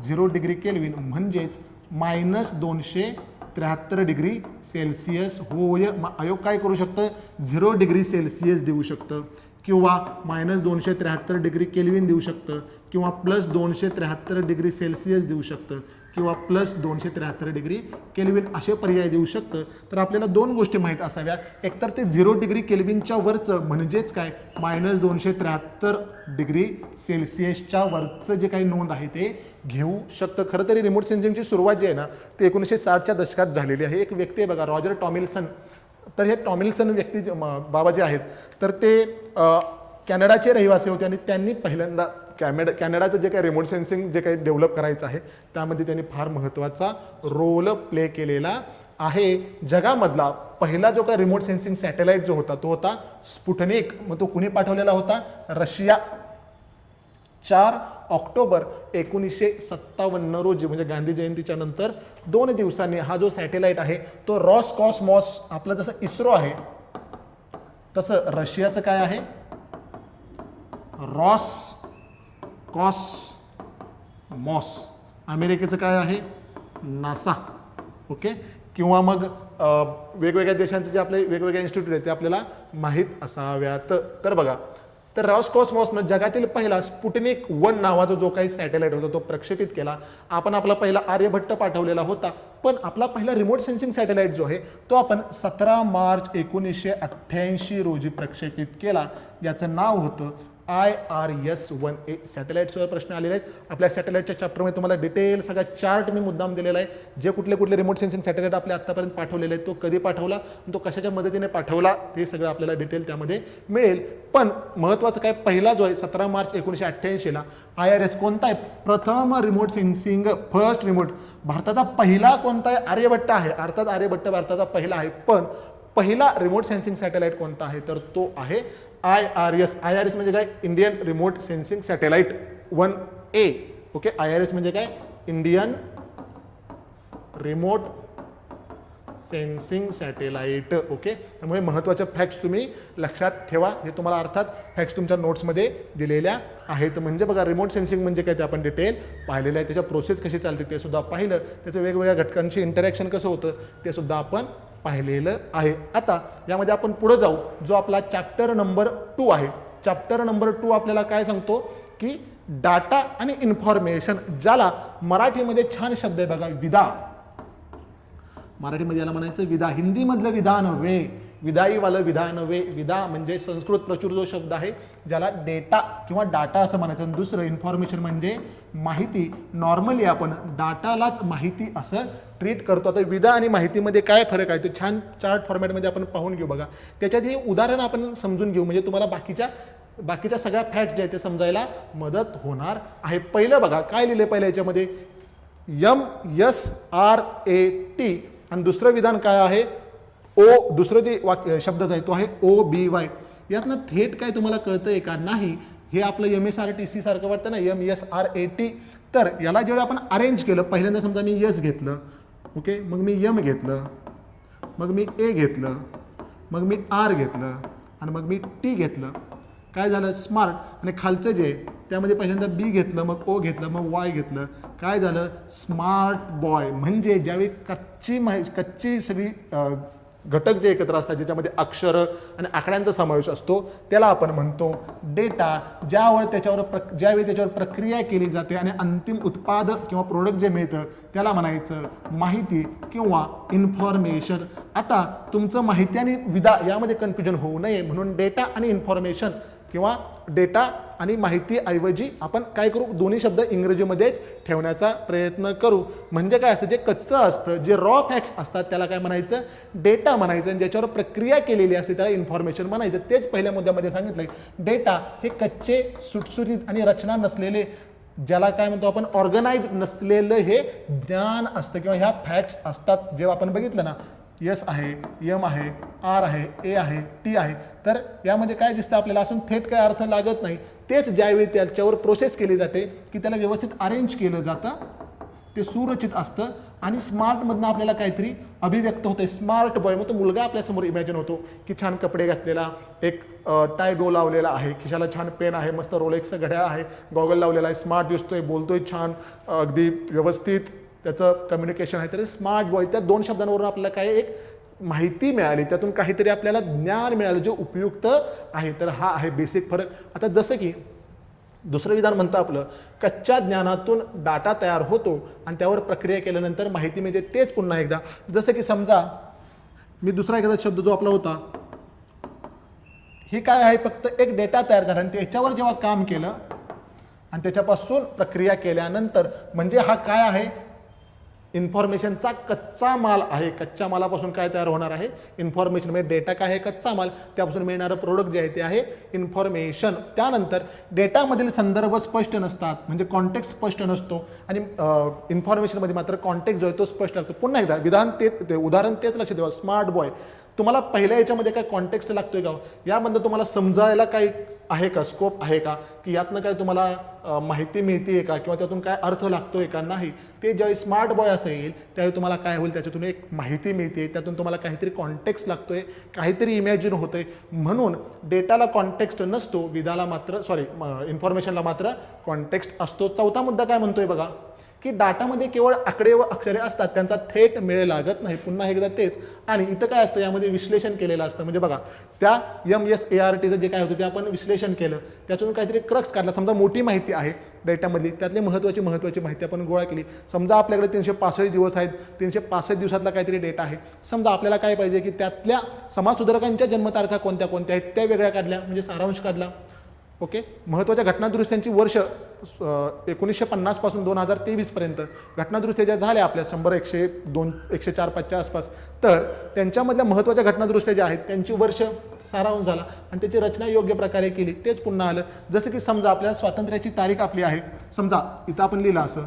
0 डिग्री केल्विन म्हणजेच -273 डिग्री सेल्सिअस होय. आयोग काय करू शकतं, 0 डिग्री सेल्सिअस देऊ शकतं किंवा -273 डिग्री केल्विन देऊ शकतं किंवा +273 डिग्री सेल्सिअस देऊ शकतं किंवा +273 डिग्री केल्विन असे पर्याय देऊ शकतं. तर आपल्याला 2 गोष्टी माहीत असाव्या, एकतर ते 0 डिग्री केल्विनच्या वरचं म्हणजेच काय -273 डिग्री सेल्सिअसच्या वरचं जे काही नोंद आहे ते घेऊ शकतं. खरं तरी रिमोट सेन्सिंगची सुरुवात जी आहे ना ते 1960च्या दशकात झालेली आहे. एक व्यक्ती आहे बघा, रॉजर टॉमिल्सन. तर हे टॉमिल्सन व्यक्ती बाबा जे आहेत तर ते कॅनडाचे रहिवासी होते आणि त्यांनी पहिल्यांदा कॅनडाचं जे काही रिमोट सेन्सिंग जे काही डेव्हलप करायचं आहे त्यामध्ये त्यांनी फार महत्त्वाचा रोल प्ले केलेला आहे. जगामधला पहिला जो काही रिमोट सेन्सिंग सॅटेलाइट जो होता तो होता स्पुटनिक. मग तो कुणी पाठवलेला होता, रशिया. 4 ऑक्टोबर 1957 रोजी म्हणजे गांधी जयंतीच्या नंतर 2 दिवसांनी हा जो सॅटेलाइट आहे तो रॉसकॉसमॉस, आपलं जसं इस्रो आहे तसं रशियाचं काय आहे, रॉसकॉसमॉस. अमेरिकेचं काय आहे, नासा. ओके. किंवा मग वेगवेगळ्या देशांचे जे आपले वेगवेगळे इन्स्टिट्यूट आहेत ते आपल्याला माहीत असाव्यात. तर बघा, तर रॉसकॉस्मॉसनं जगातील पहिला स्पुटनिक 1 नावाचा जो काही सॅटेलाइट होता तो प्रक्षेपित केला. आपण आपला पहिला आर्यभट्ट पाठवलेला होता, पण आपला पहिला रिमोट सेन्सिंग सॅटेलाइट जो आहे तो आपण 17 मार्च 1988 रोजी प्रक्षेपित केला. याचं नाव होतं IRS-1A. सॅटेलाइट्सवर प्रश्न आलेले आहेत. आपल्या सॅटेलाइटच्या चॅप्टरमध्ये तुम्हाला डिटेल सगळा चार्ट मी मुद्दाम दिलेला आहे. जे कुठले कुठले रिमोट सेन्सिंग सॅटेलाइट आपल्या आत्तापर्यंत पाठवलेले आहेत, तो कधी पाठवला, तो कशाच्या मदतीने पाठवला, ते सगळं आपल्याला डिटेल त्यामध्ये मिळेल. पण महत्त्वाचं काय, पहिला जो आहे 17 मार्च 1988ला IRS कोणता आहे, प्रथम रिमोट सेन्सिंग, फर्स्ट रिमोट, भारताचा पहिला कोणता आहे, आर्यभट्ट आहे. अर्थात आर्यभट्ट भारताचा पहिला आहे, पण पहिला रिमोट सेन्सिंग सॅटेलाइट कोणता आहे, तर तो आहे IRS. IRS म्हणजे काय, Indian remote sensing satellite 1A. Okay, IRS म्हणजे काय, Indian remote sensing satellite. Okay, त्यामुळे महत्त्वाच्या फॅक्ट्स तुम्ही लक्षात ठेवा. हे तुम्हाला अर्थात फॅक्ट्स तुमच्या नोट्समध्ये दिलेल्या आहेत. म्हणजे बघा, रिमोट सेन्सिंग म्हणजे काय ते आपण डिटेल पाहिलेलं आहे. त्याच्या प्रोसेस कशी चालते ते सुद्धा पाहिलं. त्याचं वेगवेगळ्या घटकांशी इंटरॅक्शन कसं होतं ते सुद्धा आपण पाहिलेलं आहे. आता यामध्ये आपण पुढे जाऊ. जो आपला चॅप्टर नंबर 2 आहे, चॅप्टर नंबर 2 आपल्याला काय सांगतो की डाटा आणि इन्फॉर्मेशन, ज्याला मराठीमध्ये छान शब्द आहे बघा, विदा. मराठीमध्ये याला म्हणायचं विदा, हिंदीमधलं विधान वे, विदाईवालं विधान वे. विदा म्हणजे संस्कृत प्रचूर जो शब्द आहे ज्याला डेटा किंवा डाटा असं म्हणायचं. दुसरं इन्फॉर्मेशन म्हणजे माहिती. नॉर्मली आपण डाटालाच माहिती असं ट्रीट करतो. आता विदा आणि माहितीमध्ये काय फरक आहे ते छान चार्ट फॉर्मॅटमध्ये आपण पाहून घेऊ बघा. त्याच्यात हे उदाहरण आपण समजून घेऊ, म्हणजे तुम्हाला बाकीच्या सगळ्या फॅक्ट जे आहेत ते समजायला मदत होणार आहे. पहिलं बघा काय लिहिलं पहिलं याच्यामध्ये, MSRAT, आणि दुसरं विधान काय आहे, दुसरं जे शब्द आहे तो आहे OBY. यातनं थेट काय तुम्हाला कळतंय का, नाही. हे आपलं MSRTC सारखं वाटतं ना, MSRAT. तर याला जेव्हा आपण अरेंज केलं, पहिल्यांदा समजा मी S घेतलं, ओके, मग मी M घेतलं, मग मी A घेतलं, मग मी R घेतलं, आणि मग मी T घेतलं. काय झालं, स्मार्ट. आणि खालचं जे त्यामध्ये पहिल्यांदा B घेतलं, मग O घेतलं, मग Y घेतलं. काय झालं, स्मार्ट बॉय. म्हणजे ज्यावेळी कच्ची सगळी घटक जे एकत्र असतात, ज्याच्यामध्ये अक्षर आणि आकड्यांचा समावेश असतो, त्याला आपण म्हणतो डेटा. ज्यावेळी त्याच्यावर प्रक्रिया केली जाते आणि अंतिम उत्पाद किंवा प्रोडक्ट जे मिळतं त्याला म्हणायचं माहिती किंवा इन्फॉर्मेशन. आता तुमचं माहिती आणि विदा यामध्ये कन्फ्युजन होऊ नये म्हणून डेटा आणि इन्फॉर्मेशन किंवा डेटा आणि माहिती ऐवजी आपण काय करू, दोन्ही शब्द इंग्रजीमध्येच ठेवण्याचा प्रयत्न करू. म्हणजे काय असतं, जे कच्चं असतं, जे रॉ फॅक्ट्स असतात त्याला काय म्हणायचं, डेटा म्हणायचं, आणि ज्याच्यावर प्रक्रिया केलेली असते त्याला इन्फॉर्मेशन म्हणायचं. तेच पहिल्या मुद्द्यामध्ये सांगितलंय. डेटा हे कच्चे, सुटसुटीत आणि रचना नसलेले, ज्याला काय म्हणतो आपण ऑर्गनाइज नसलेलं हे ज्ञान असतं किंवा ह्या फॅक्ट्स असतात. जेव्हा आपण बघितलं ना, S आहे, M आहे, R आहे, A आहे, T आहे, तर यामध्ये काय दिसतं आपल्याला, असून थेट काय अर्थ लागत नाही. तेच ज्यावेळी त्याच्यावर प्रोसेस केली जाते की त्याला व्यवस्थित अरेंज केलं जातं, ते सुरचित असतं. आणि स्मार्टमधनं आपल्याला काहीतरी अभिव्यक्त होते. स्मार्ट बॉय, मग तो मुलगा आपल्यासमोर इमॅजिन होतो की छान कपडे घातलेला, एक टाय बो लावलेला आहे, खिशाला छान पेन आहे, मस्त रोलेक्सचं घड्याळ आहे, गॉगल लावलेला आहे, स्मार्ट दिसतोय, बोलतोय छान, अगदी व्यवस्थित त्याचं कम्युनिकेशन आहे. तरी स्मार्ट बॉय, त्या दोन शब्दांवरून आपल्याला काय एक माहिती मिळाली, त्यातून काहीतरी आपल्याला ज्ञान मिळालं जे उपयुक्त आहे. तर हा आहे बेसिक फरक. आता जसं की दुसरं विधान म्हणतं आपलं, कच्च्या ज्ञानातून डाटा तयार होतो आणि त्यावर प्रक्रिया केल्यानंतर माहिती मिळते. तेच पुन्हा एकदा, जसं की समजा मी दुसरा एखादा शब्द जो आपला होता, ही काय आहे, फक्त एक डेटा तयार झाला आणि त्याच्यावर जेव्हा काम केलं आणि त्याच्यापासून प्रक्रिया केल्यानंतर, म्हणजे हा काय आहे, इन्फॉर्मेशनचा कच्चा माल आहे. कच्च्या मालापासून काय तयार होणार आहे, इन्फॉर्मेशन. म्हणजे डेटा काय आहे, कच्चा माल, त्यापासून मिळणारं प्रोडक्ट जे आहे ते आहे इन्फॉर्मेशन. त्यानंतर डेटामधील संदर्भ स्पष्ट नसतात, म्हणजे कॉन्टेक्स्ट स्पष्ट नसतो, आणि इन्फॉर्मेशनमध्ये मात्र कॉन्टेक्स्ट जो आहे तो स्पष्ट लागतो. पुन्हा एकदा उदाहरण तेच लक्षात ठेवा. स्मार्ट बॉय, तुम्हाला पहिल्या याच्यामध्ये काय कॉन्टेक्स्ट लागतोय का, यामधनं तुम्हाला समजायला काही आहे का, स्कोप आहे का, की यातनं काय तुम्हाला माहिती मिळते का, किंवा त्यातून काय अर्थ लागतोय का, नाही. ते ज्यावेळी स्मार्ट बॉय असेल त्यावेळी तुम्हाला काय होईल, त्याच्यातून एक माहिती मिळते, त्यातून तुम्हाला काहीतरी कॉन्टेक्स्ट लागतोय, काहीतरी इमॅजिन होतंय. म्हणून डेटाला कॉन्टेक्स्ट नसतो, इन्फॉर्मेशनला मात्र कॉन्टेक्स्ट असतो. चौथा मुद्दा काय म्हणतोय बघा, की डाटामध्ये केवळ आकडे व अक्षरे असतात, त्यांचा थेट मेळ लागत नाही. पुन्हा एकदा तेच. आणि इथं काय असतं, यामध्ये विश्लेषण केलेलं असतं. म्हणजे बघा, त्या MSARTचं जे काय होतं ते आपण विश्लेषण केलं, त्यातून काहीतरी क्रक्स काढला. समजा मोठी माहिती आहे डेटामधली, त्यातली महत्त्वाची माहिती आपण गोळा केली. समजा आपल्याकडे 365 दिवस आहेत, 365 दिवसातला काहीतरी डेटा आहे. समजा आपल्याला काय पाहिजे की त्यातल्या समाजसुधारकांच्या जन्मतारखा कोणत्या कोणत्या आहेत त्या वेगळ्या काढल्या, म्हणजे सारांश काढला. ओके, महत्त्वाच्या घटनादुरुस्त्यांची वर्ष 1950 पासून 2023 पर्यंत घटनादुरुस्त्या ज्या झाल्या आपल्या 100, 100, 200, 104, 5च्या आसपास, तर त्यांच्यामधल्या महत्त्वाच्या घटनादुरुस्त्या ज्या आहेत त्यांची वर्ष सारांश झाला आणि त्याची रचना योग्य प्रकारे केली. तेच पुन्हा आलं. जसं की समजा आपल्या स्वातंत्र्याची तारीख आपली आहे, समजा इथं आपण लिहिलं असं,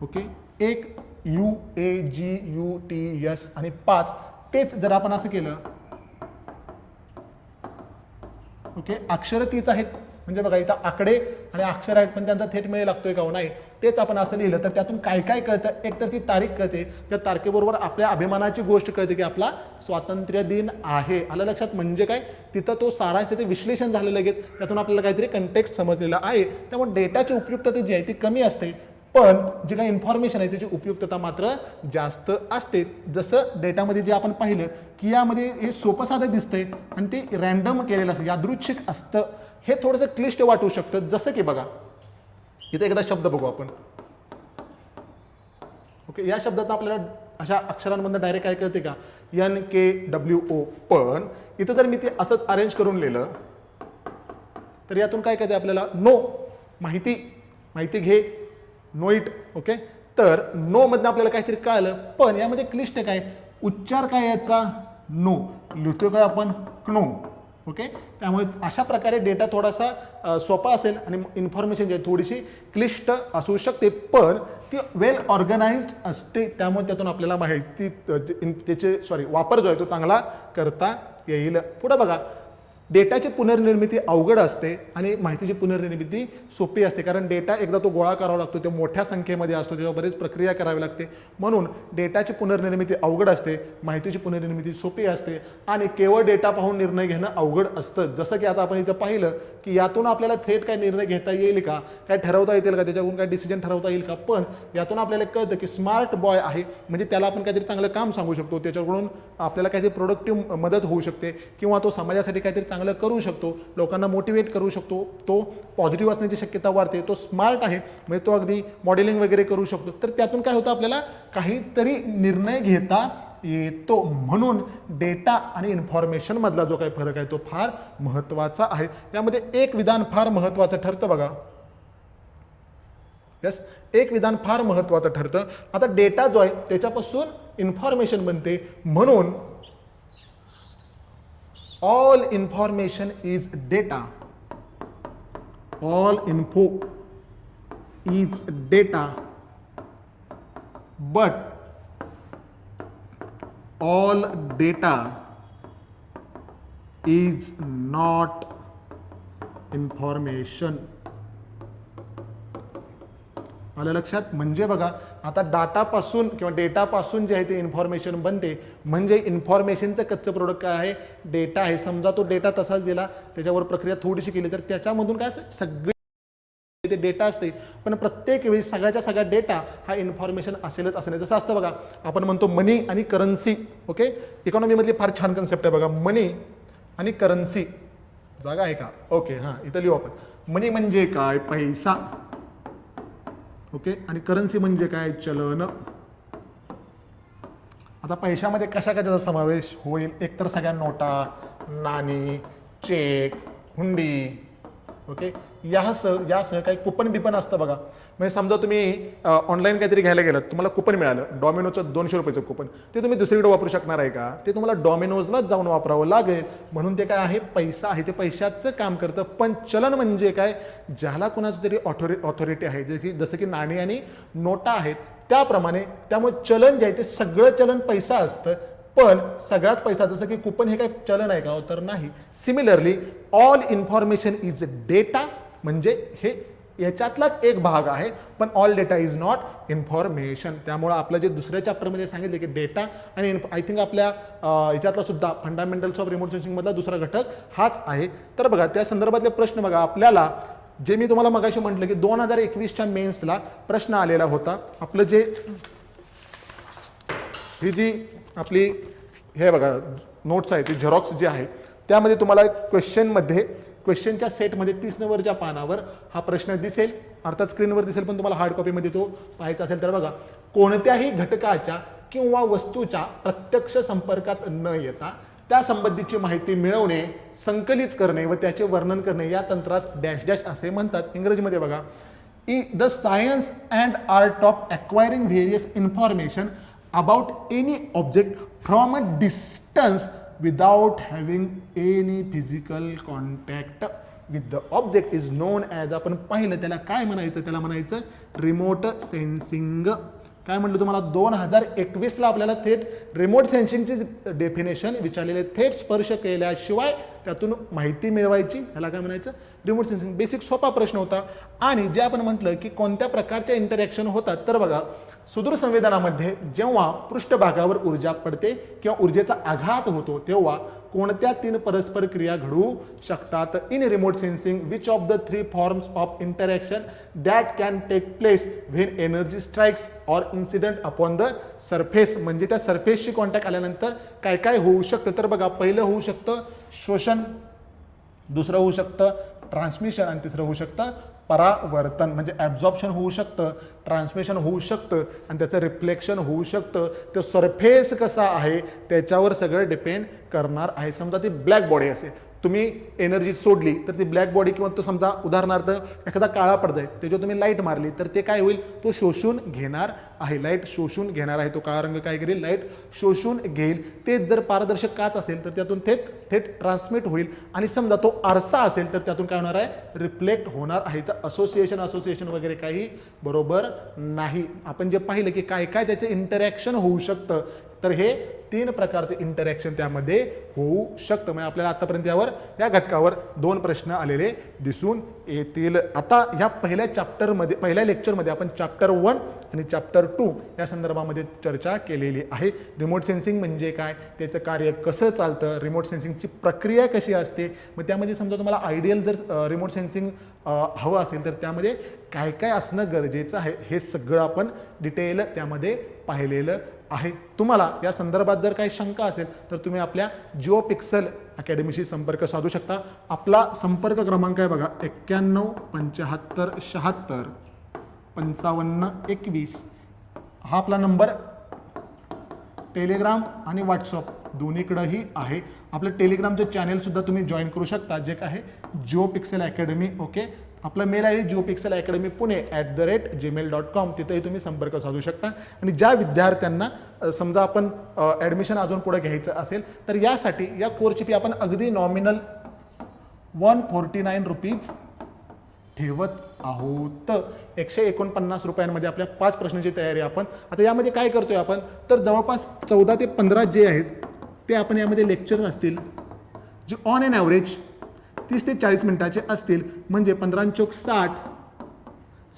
ओके, 1 UAGUTS आणि 5, तेच जर आपण असं केलं, ओके, अक्षर तीच आहेत. म्हणजे बघा इथं आकडे आणि अक्षर आहेत, पण त्यांचा थेट मेळ लागतोय का हो, नाही. तेच आपण असं लिहिलं तर त्यातून काय काय कळतं, एक तर ती तारीख कळते, त्या तारखेबरोबर आपल्या अभिमानाची गोष्ट कळते की आपला स्वातंत्र्य दिन आहे. आलं लक्षात? म्हणजे काय, तिथं तो सारांश, त्याचे विश्लेषण झालं लगेच, त्यातून आपल्याला काहीतरी कंटेक्स्ट समजलेला आहे. त्यामुळे डेटाची उपयुक्तता जी आहे ती कमी असते, पण जे काही इन्फॉर्मेशन आहे त्याची उपयुक्तता मात्र जास्त असते. जसं डेटामध्ये जे आपण पाहिलं की यामध्ये हे सोपं साधं दिसतंय आणि ते रॅन्डम केलेलं असतं, यादृच्छिक असतं. हे थोडंसं क्लिष्ट वाटू शकतं. जसं की बघा इथे एकदा शब्द बघू आपण. ओके, या शब्दात आपल्याला अशा अक्षरांमधून डायरेक्ट काय कळते का, NKWO. पण इथं जर मी ते असंच अरेंज करून लिहिलं तर यातून काय कळते आपल्याला, नो, माहिती घे, नो इट. ओके, तर नो मधनं आपल्याला काहीतरी कळलं, पण यामध्ये क्लिष्ट काय, उच्चार काय याचा, नो, लिहितो काय आपण, क्नो. ओके, त्यामुळे अशा प्रकारे डेटा थोडासा सोपा असेल आणि इन्फॉर्मेशन जी आहे थोडीशी क्लिष्ट असू शकते, पण ती वेल ऑर्गनाइज्ड असते. त्यामुळे त्यातून आपल्याला माहिती त्याचे वापर जो आहे तो चांगला करता येईल. पुढे बघा, डेटाची पुनर्निर्मिती अवघड असते आणि माहितीची पुनर्निर्मिती सोपी असते. कारण डेटा एकदा तो गोळा करावा लागतो, तो मोठ्या संख्येमध्ये असतो, त्याच्यावर बरेच प्रक्रिया करावी लागते. म्हणून डेटाची पुनर्निर्मिती अवघड असते, माहितीची पुनर्निर्मिती सोपी असते आणि केवळ डेटा पाहून निर्णय घेणं अवघड असतं. जसं की आता आपण इथं पाहिलं की यातून आपल्याला थेट काय निर्णय घेता येईल का, काय ठरवता येतील का, त्याच्याकडून काय डिसिजन ठरवता येईल का. पण यातून आपल्याला कळतं की स्मार्ट बॉय आहे म्हणजे त्याला आपण काहीतरी चांगलं काम सांगू शकतो, त्याच्याकडून आपल्याला काहीतरी प्रोडक्टिव्ह मदत होऊ शकते किंवा तो समाजासाठी काहीतरी चांगलं करू शकतो, लोकांना मोटिवेट करू शकतो, तो पॉझिटिव्ह असण्याची शक्यता वाढते, तो स्मार्ट आहे म्हणजे तो अगदी मॉडेलिंग वगैरे करू शकतो. तर त्यातून काय होतं, आपल्याला काहीतरी निर्णय घेता येतो. म्हणून डेटा आणि इन्फॉर्मेशन मधला जो काही फरक आहे तो फार महत्त्वाचा आहे. यामध्ये एक विधान फार महत्त्वाचं ठरतं बघा. यस, एक विधान फार महत्त्वाचं ठरतं. आता डेटा जो आहे त्याच्यापासून इन्फॉर्मेशन बनते, म्हणून all information is data, all info is data, but all data is not information. आलं लक्षात? म्हणजे बघा, आता डाटापासून किंवा डेटापासून जे आहे ते इन्फॉर्मेशन बनते. म्हणजे इन्फॉर्मेशनचं कच्चं प्रोडक्ट काय आहे, डेटा आहे. समजा तो डेटा तसाच दिला, त्याच्यावर प्रक्रिया थोडीशी केली तर त्याच्यामधून काय सगळे ते डेटा असते. पण प्रत्येक वेळी सगळ्या डेटा हा इन्फॉर्मेशन असेलच असं नाही. जसं असतं बघा, आपण म्हणतो मनी आणि करन्सी. ओके, इकॉनॉमीमधली फार छान कन्सेप्ट आहे बघा, मनी आणि करन्सी. जागा आहे का? ओके, हां, इथं लिहू आपण. मनी म्हणजे काय, पैसा. ओके, आणि करन्सी म्हणजे काय, चलन. आता पैशामध्ये कशाचा समावेश होईल, एकतर सगळ्या नोटा, नाणी, चेक, हुंडी. ओके, यासह काही कुपन बिपन असतं बघा. म्हणजे समजा तुम्ही ऑनलाईन काहीतरी घ्यायला गेलात, तुम्हाला कुपन मिळालं, डॉमिनोजचं 200 रुपयाचं कुपन, ते तुम्ही दुसरीकडे वापरू शकणार आहे का? ते तुम्हाला डॉमिनोजलाच जाऊन वापरावं लागेल. म्हणून ते काय आहे, पैसा आहे, ते पैशाचं काम करतं. पण चलन म्हणजे काय, ज्याला कुणाचं तरी ऑथॉरिटी आहे, जसं की नाणी आणि नोटा आहेत त्याप्रमाणे. त्यामुळे चलन जे आहे ते सगळं चलन पैसा असतं. पण सगळाच पैसा, जसं की कुपन हे काय चलन आहे का, तर नाही. Similarly all information is data, म्हणजे हे याच्यातलाच एक भाग आहे, पण all data is not information. त्यामुळे आपलं जे दुसऱ्या चॅप्टरमध्ये सांगितले की डेटा आणि आय थिंक आपल्या याच्यातला सुद्धा फंडामेंटल्स ऑफ रिमोट सेन्सिंग मधला दुसरा घटक हाच आहे. तर बघा, त्या संदर्भातले प्रश्न बघा, आपल्याला जे मी तुम्हाला मगाशी म्हटलं की 2021च्या मेन्सला प्रश्न आलेला होता. आपलं जे ही जी आपली हे बघा नोट्स आहे ती झेरॉक्स जी आहे त्यामध्ये तुम्हाला क्वेश्चनच्या सेटमध्ये 30 नंबरच्या पानावर हा प्रश्न दिसेल, अर्थात स्क्रीनवर दिसेल, पण तुम्हाला हार्ड कॉपीमध्ये तो पाहायचा असेल तर बघा, कोणत्याही घटकाच्या किंवा वस्तूच्या प्रत्यक्ष संपर्कात न येता त्या संबंधीची माहिती मिळवणे, संकलित करणे व त्याचे वर्णन करणे या तंत्रास डॅश डॅश असे म्हणतात. इंग्रजीमध्ये बघा, the science and art of acquiring various information about any object from a distance without having any physical contact with the object is non as, आपण पाहिलं त्याला काय म्हणायचं, त्याला म्हणायचं रिमोट सेन्सिंग. काय म्हटलं तुम्हाला 2021ला आपल्याला थेट रिमोट सेन्सिंगची डेफिनेशन विचारलेले, थेट स्पर्श केल्याशिवाय त्यातून माहिती मिळवायची, ह्याला काय म्हणायचं रिमोट सेन्सिंग. बेसिक सोपा प्रश्न होता. आणि जे आपण म्हटलं की कोणत्या प्रकारच्या इंटरॅक्शन होतात, तर बघा सुदूर संवेदनामध्ये जेव्हा पृष्ठभागावर ऊर्जा पडते किंवा ऊर्जेचा आघात होतो तेव्हा कोणत्या 3 परस्पर क्रिया घडू शकतात. In remote sensing which of the 3 forms of interaction that can take place when energy strikes or incident upon the surface, म्हणजे त्या सरफेसशी कॉन्टॅक्ट आल्यानंतर काय काय होऊ शकतं. तर बघा पहिलं होऊ शकतं शोषण, दुसरं होऊ शकतं ट्रान्समिशन आणि तिसरं होऊ शकतं परावर्तन, म्हणजे ॲब्झॉर्प्शन होऊ शकतं, ट्रान्समिशन होऊ शकतं आणि त्याचं रिफ्लेक्शन होऊ शकतं. तर सरफेस कसा आहे त्याच्यावर सगळं डिपेंड करणार आहे. समजा ती ब्लॅक बॉडी असेल, तुम्ही एनर्जी सोडली तर ती ब्लॅक बॉडी किंवा तो समजा उदाहरणार्थ एखादा काळा पडदा आहे त्याच्यावर तुम्ही लाईट मारली तर ते काय होईल, तो शोषून घेणार आहे, लाईट शोषून घेणार आहे. तो काळा रंग काय करेल, लाईट शोषून घेईल. तेच जर पारदर्शक काच असेल तर त्यातून थेट ट्रान्समिट होईल. आणि समजा तो आरसा असेल तर त्यातून काय होणार आहे, रिफ्लेक्ट होणार आहे. तर असोसिएशन वगैरे काही बरोबर नाही. आपण जे पाहिलं की काय काय त्याचे इंटरॅक्शन होऊ शकतं, तर हे 3 प्रकारचे इंटरॅक्शन त्यामध्ये होऊ शकतं. म्हणजे आपल्याला आतापर्यंत या घटकावर 2 प्रश्न आलेले दिसून येतील. आता ह्या पहिल्या लेक्चरमध्ये आपण चॅप्टर 1 आणि चॅप्टर 2 या संदर्भामध्ये चर्चा केलेली आहे. रिमोट सेन्सिंग म्हणजे काय, त्याचं कार्य कसं चालतं, रिमोट सेन्सिंगची प्रक्रिया कशी असते. मग त्यामध्ये समजा तुम्हाला आयडियल जर रिमोट सेन्सिंग हवं असेल तर त्यामध्ये काय काय असणं गरजेचं आहे हे सगळं आपण डिटेल त्यामध्ये पाहिलेलं आहे. तुम्हाला या संदर्भात जर काही शंका असेल तर तुम्ही आपल्या जिओ पिक्सल अकॅडमीशी संपर्क साधू शकता. आपला संपर्क क्रमांक आहे बघा 91 75 76 55 21. हा आपला नंबर टेलिग्राम आणि व्हॉट्सअप दोन्हीकडेही आहे. आपलं टेलिग्रामचं चॅनेल सुद्धा तुम्ही जॉईन करू शकता, जे काय आहे जिओ पिक्सल अकॅडमी. ओके, आपला mail I D Geo Pixel Academy Pune @gmail.com. तिथेही तुम्ही संपर्क साधू शकता. आणि ज्या विद्यार्थ्यांना समजा आपण ॲडमिशन अजून पुढे घ्यायचं असेल तर यासाठी या कोर्सची फी आपण अगदी नॉमिनल 149 रुपीज ठेवत आहोत. 149 रुपयांमध्ये आपल्या 5 प्रश्नांची तयारी आपण आता यामध्ये काय करतोय आपण, तर जवळपास 14 ते 15 जे आहेत ते आपण यामध्ये लेक्चर्स असतील जे ऑन एन ॲव्हरेज 30 ते 40 मिनिटाचे असतील. म्हणजे 15 चोक 60,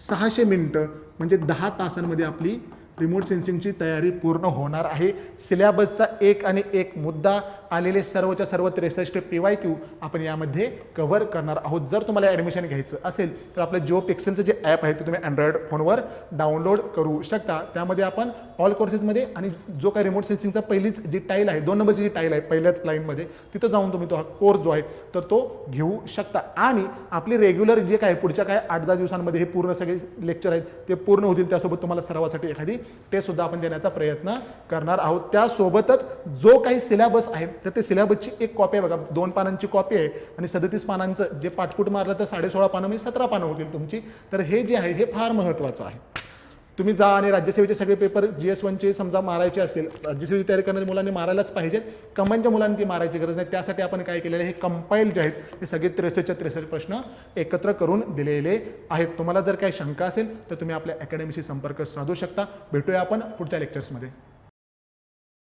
600 मिनिटं म्हणजे 10 तासांमध्ये आपली रिमोट सेन्सिंगची तयारी पूर्ण होणार आहे. सिलेबसचा एक आणि एक मुद्दा, आलेले सर्वच्या सर्व 63 PYQ आपण यामध्ये कव्हर करणार आहोत. जर तुम्हाला ॲडमिशन घ्यायचं असेल तर आपलं जिओ पिक्सेलचं जे ॲप आहे ते तुम्ही अँड्रॉइड फोनवर डाउनलोड करू शकता. त्यामध्ये आपण ऑल कोर्सेसमध्ये आणि जो काही रिमोट सेन्सिंगचा पहिलीच जी टाईल आहे, 2 नंबरची जी टाईल आहे पहिल्याच लाईनमध्ये, तिथं जाऊन तुम्ही तो हा कोर्स जो आहे तर तो घेऊ शकता. आणि आपली रेग्युलर जे काय पुढच्या काय 8-10 दिवसांमध्ये हे पूर्ण सगळे लेक्चर आहेत ते पूर्ण होतील. त्यासोबत तुम्हाला सरावासाठी एखादी टेस्ट सुद्धा आपण देण्याचा प्रयत्न करणार आहोत. त्यासोबतच जो काही सिलेबस आहे तर ते सिलेबसची एक कॉपी आहे बघा, 2 पानांची कॉपी आहे आणि 37 पानांचं जे पाठपुट मारलं तर 16.5 पानं म्हणजे 17 पानं होतील तुमची. तर हे जे आहे हे फार महत्त्वाचं आहे. तुम्ही जा आणि राज्यसेवेचे सगळे पेपर GS1चे समजा मारायचे असतील, राज्यसेवेची तयारी करणाऱ्या मुलांनी मारायलाच पाहिजे, कंबाईनच्या मुलांनी ती मारायची गरज नाही. त्यासाठी आपण काय केलेलं आहे, हे कंपाईल जे आहेत ते सगळे 63च्या 63 प्रश्न एकत्र करून दिलेले आहेत. तुम्हाला जर काही शंका असेल तर तुम्ही आपल्या अकॅडमीशी संपर्क साधू शकता. भेटूया आपण पुढच्या लेक्चर्समध्ये.